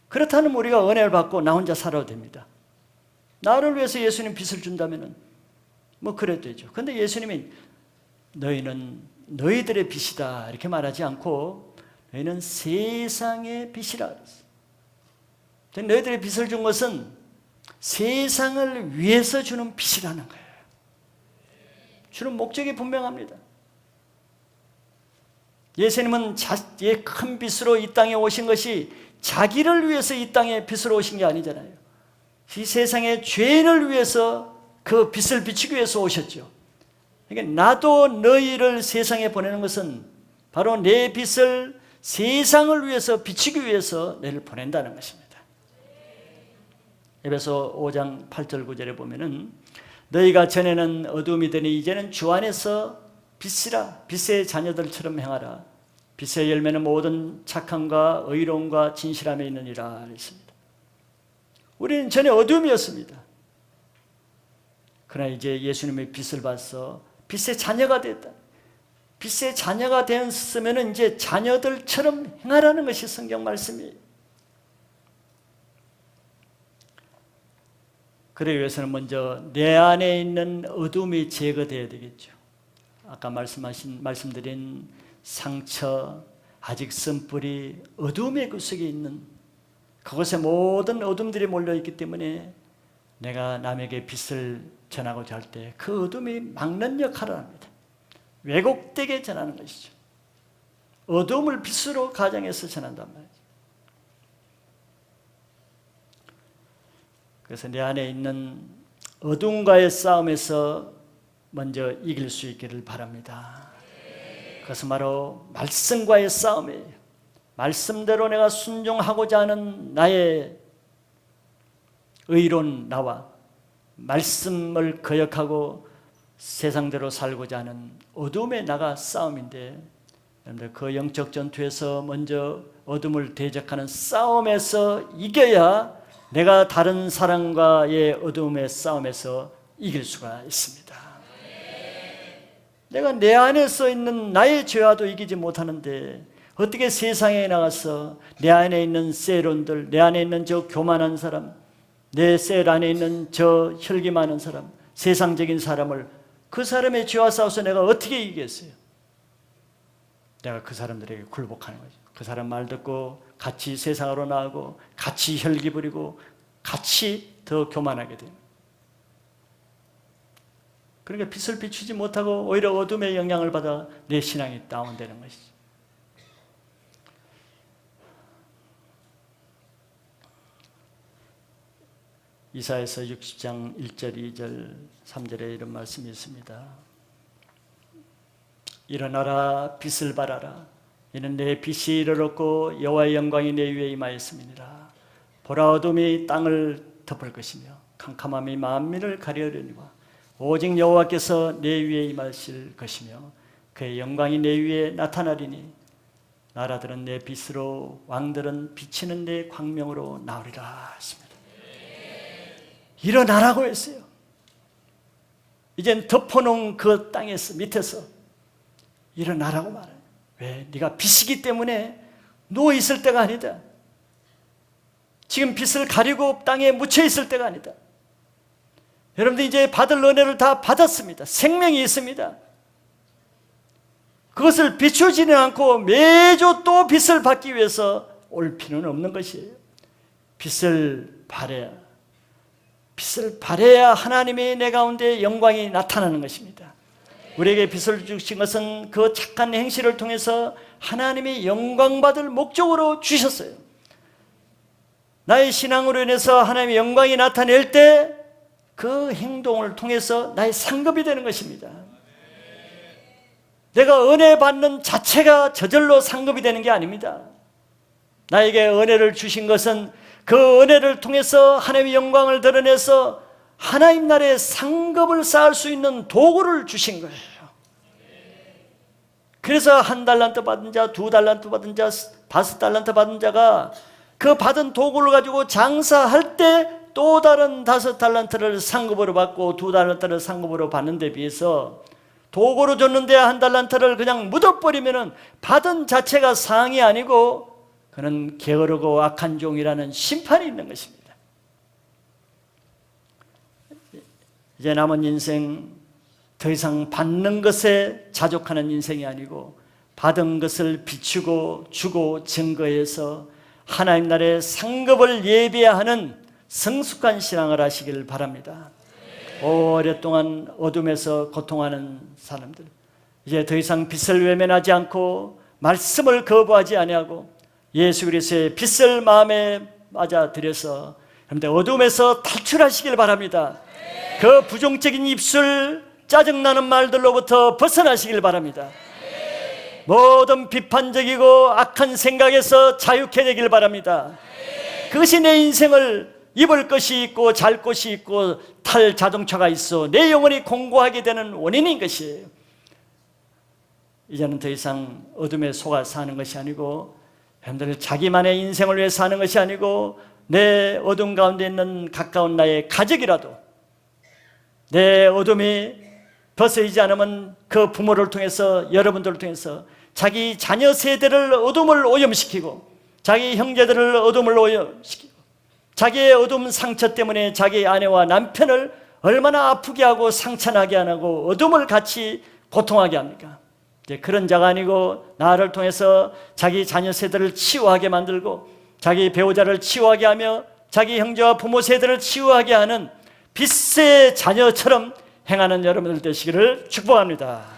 그렇다면 우리가 은혜를 받고 나 혼자 살아도 됩니다. 나를 위해서 예수님 빛을 준다면 뭐 그래도 되죠. 그런데 예수님이 너희는 너희들의 빛이다 이렇게 말하지 않고 너희는 세상의 빛이라 그랬어요. 너희들의 빛을 준 것은 세상을 위해서 주는 빛이라는 거예요. 주는 목적이 분명합니다. 예수님은 자기의 큰 빛으로 이 땅에 오신 것이 자기를 위해서 이 땅에 빛으로 오신 게 아니잖아요. 이 세상의 죄인을 위해서 그 빛을 비추기 위해서 오셨죠. 그러니까 나도 너희를 세상에 보내는 것은 바로 내 빛을 세상을 위해서 비추기 위해서 너희를 보낸다는 것입니다. 에베소 5장 8절 9절에 보면은 너희가 전에는 어둠이더니 이제는 주 안에서 빛이라 빛의 자녀들처럼 행하라. 빛의 열매는 모든 착함과 의로움과 진실함에 있느니라 했습니다. 우리는 전에 어둠이었습니다. 그러나 이제 예수님의 빛을 봐서 빛의 자녀가 됐다. 빛의 자녀가 되었으면 이제 자녀들처럼 행하라는 것이 성경 말씀이에요. 그러기 위해서는 먼저 내 안에 있는 어둠이 제거되어야 되겠죠. 아까 말씀드린 상처, 아직 쓴뿌리, 어둠의 구석에 있는 그곳에 모든 어둠들이 몰려있기 때문에 내가 남에게 빛을 전하고자 할 때 그 어둠이 막는 역할을 합니다. 왜곡되게 전하는 것이죠. 어둠을 빛으로 가정해서 전한단 말이죠. 그래서 내 안에 있는 어둠과의 싸움에서 먼저 이길 수 있기를 바랍니다. 그것은 바로 말씀과의 싸움이에요. 말씀대로 내가 순종하고자 하는 나의 의로운 나와 말씀을 거역하고 세상대로 살고자 하는 어둠의 나가 싸움인데, 여러분들 그 영적 전투에서 먼저 어둠을 대적하는 싸움에서 이겨야 내가 다른 사람과의 어둠의 싸움에서 이길 수가 있습니다. 내가 내 안에 써 있는 나의 죄와도 이기지 못하는데 어떻게 세상에 나가서 내 안에 있는 세론들, 내 안에 있는 저 교만한 사람, 내 셀 안에 있는 저 혈기 많은 사람, 세상적인 사람을, 그 사람의 죄와 싸워서 내가 어떻게 이기겠어요? 내가 그 사람들에게 굴복하는 거죠. 그 사람 말 듣고 같이 세상으로 나가고 같이 혈기 부리고 같이 더 교만하게 돼요. 그러니까 빛을 비추지 못하고 오히려 어둠의 영향을 받아 내 신앙이 다운되는 것이죠. 이사야서 60장 1절, 2절, 3절에 이런 말씀이 있습니다. 일어나라, 빛을 발하라. 이는 내 빛이 이르렀고 여호와의 영광이 내 위에 임하였음이니라. 보라, 어둠이 땅을 덮을 것이며 캄캄함이 만민을 가려려니와 오직 여호와께서 내 위에 임하실 것이며 그의 영광이 내 위에 나타나리니 나라들은 내 빛으로, 왕들은 비치는 내 광명으로 나오리라 했습니다. 일어나라고 했어요. 이젠 덮어놓은 그 땅에서, 밑에서 일어나라고 말해요. 왜? 네가 빛이기 때문에 누워있을 때가 아니다. 지금 빛을 가리고 땅에 묻혀있을 때가 아니다. 여러분들 이제 받을 은혜를 다 받았습니다. 생명이 있습니다. 그것을 비추지는 않고 매주 또 빛을 받기 위해서 올 필요는 없는 것이에요. 빛을 발해야 하나님의 내 가운데 영광이 나타나는 것입니다. 우리에게 빛을 주신 것은 그 착한 행실을 통해서 하나님의 영광받을 목적으로 주셨어요. 나의 신앙으로 인해서 하나님의 영광이 나타낼 때 그 행동을 통해서 나의 상급이 되는 것입니다. 내가 은혜 받는 자체가 저절로 상급이 되는 게 아닙니다. 나에게 은혜를 주신 것은 그 은혜를 통해서 하나님의 영광을 드러내서 하나님 나라의 상급을 쌓을 수 있는 도구를 주신 거예요. 그래서 1달란트 받은 자, 2달란트 받은 자, 5달란트 받은 자가 그 받은 도구를 가지고 장사할 때 또 다른 5달란트를 상급으로 받고 2달란트를 상급으로 받는 데 비해서 도구로 줬는데 1달란트를 그냥 묻어버리면 받은 자체가 상이 아니고 그는 게으르고 악한 종이라는 심판이 있는 것입니다. 이제 남은 인생 더 이상 받는 것에 자족하는 인생이 아니고 받은 것을 비추고 주고 증거해서 하나님 나라의 상급을 예비하는 성숙한 신앙을 하시길 바랍니다. 오랫동안 어둠에서 고통하는 사람들, 이제 더 이상 빛을 외면하지 않고 말씀을 거부하지 아니하고 예수 그리스도의 빛을 마음에 맞아들여서 여러분들 어둠에서 탈출하시길 바랍니다. 그 부정적인 입술, 짜증나는 말들로부터 벗어나시길 바랍니다. 모든 비판적이고 악한 생각에서 자유케 되길 바랍니다. 그것이 내 인생을 입을 것이 있고 잘 것이 있고 탈 자동차가 있어 내 영혼이 공고하게 되는 원인인 것이에요. 이제는 더 이상 어둠에 속아 사는 것이 아니고 여러분들 자기만의 인생을 위해 사는 것이 아니고 내 어둠 가운데 있는 가까운 나의 가족이라도 내 어둠이 벗어지지 않으면 그 부모를 통해서 여러분들을 통해서 자기 자녀 세대를 어둠을 오염시키고 자기 형제들을 어둠을 오염시키고 자기의 어둠 상처 때문에 자기 아내와 남편을 얼마나 아프게 하고 상처나게 안 하고 어둠을 같이 고통하게 합니까? 그런 자가 아니고 나를 통해서 자기 자녀 세대를 치유하게 만들고 자기 배우자를 치유하게 하며 자기 형제와 부모 세대를 치유하게 하는 빛의 자녀처럼 행하는 여러분들 되시기를 축복합니다.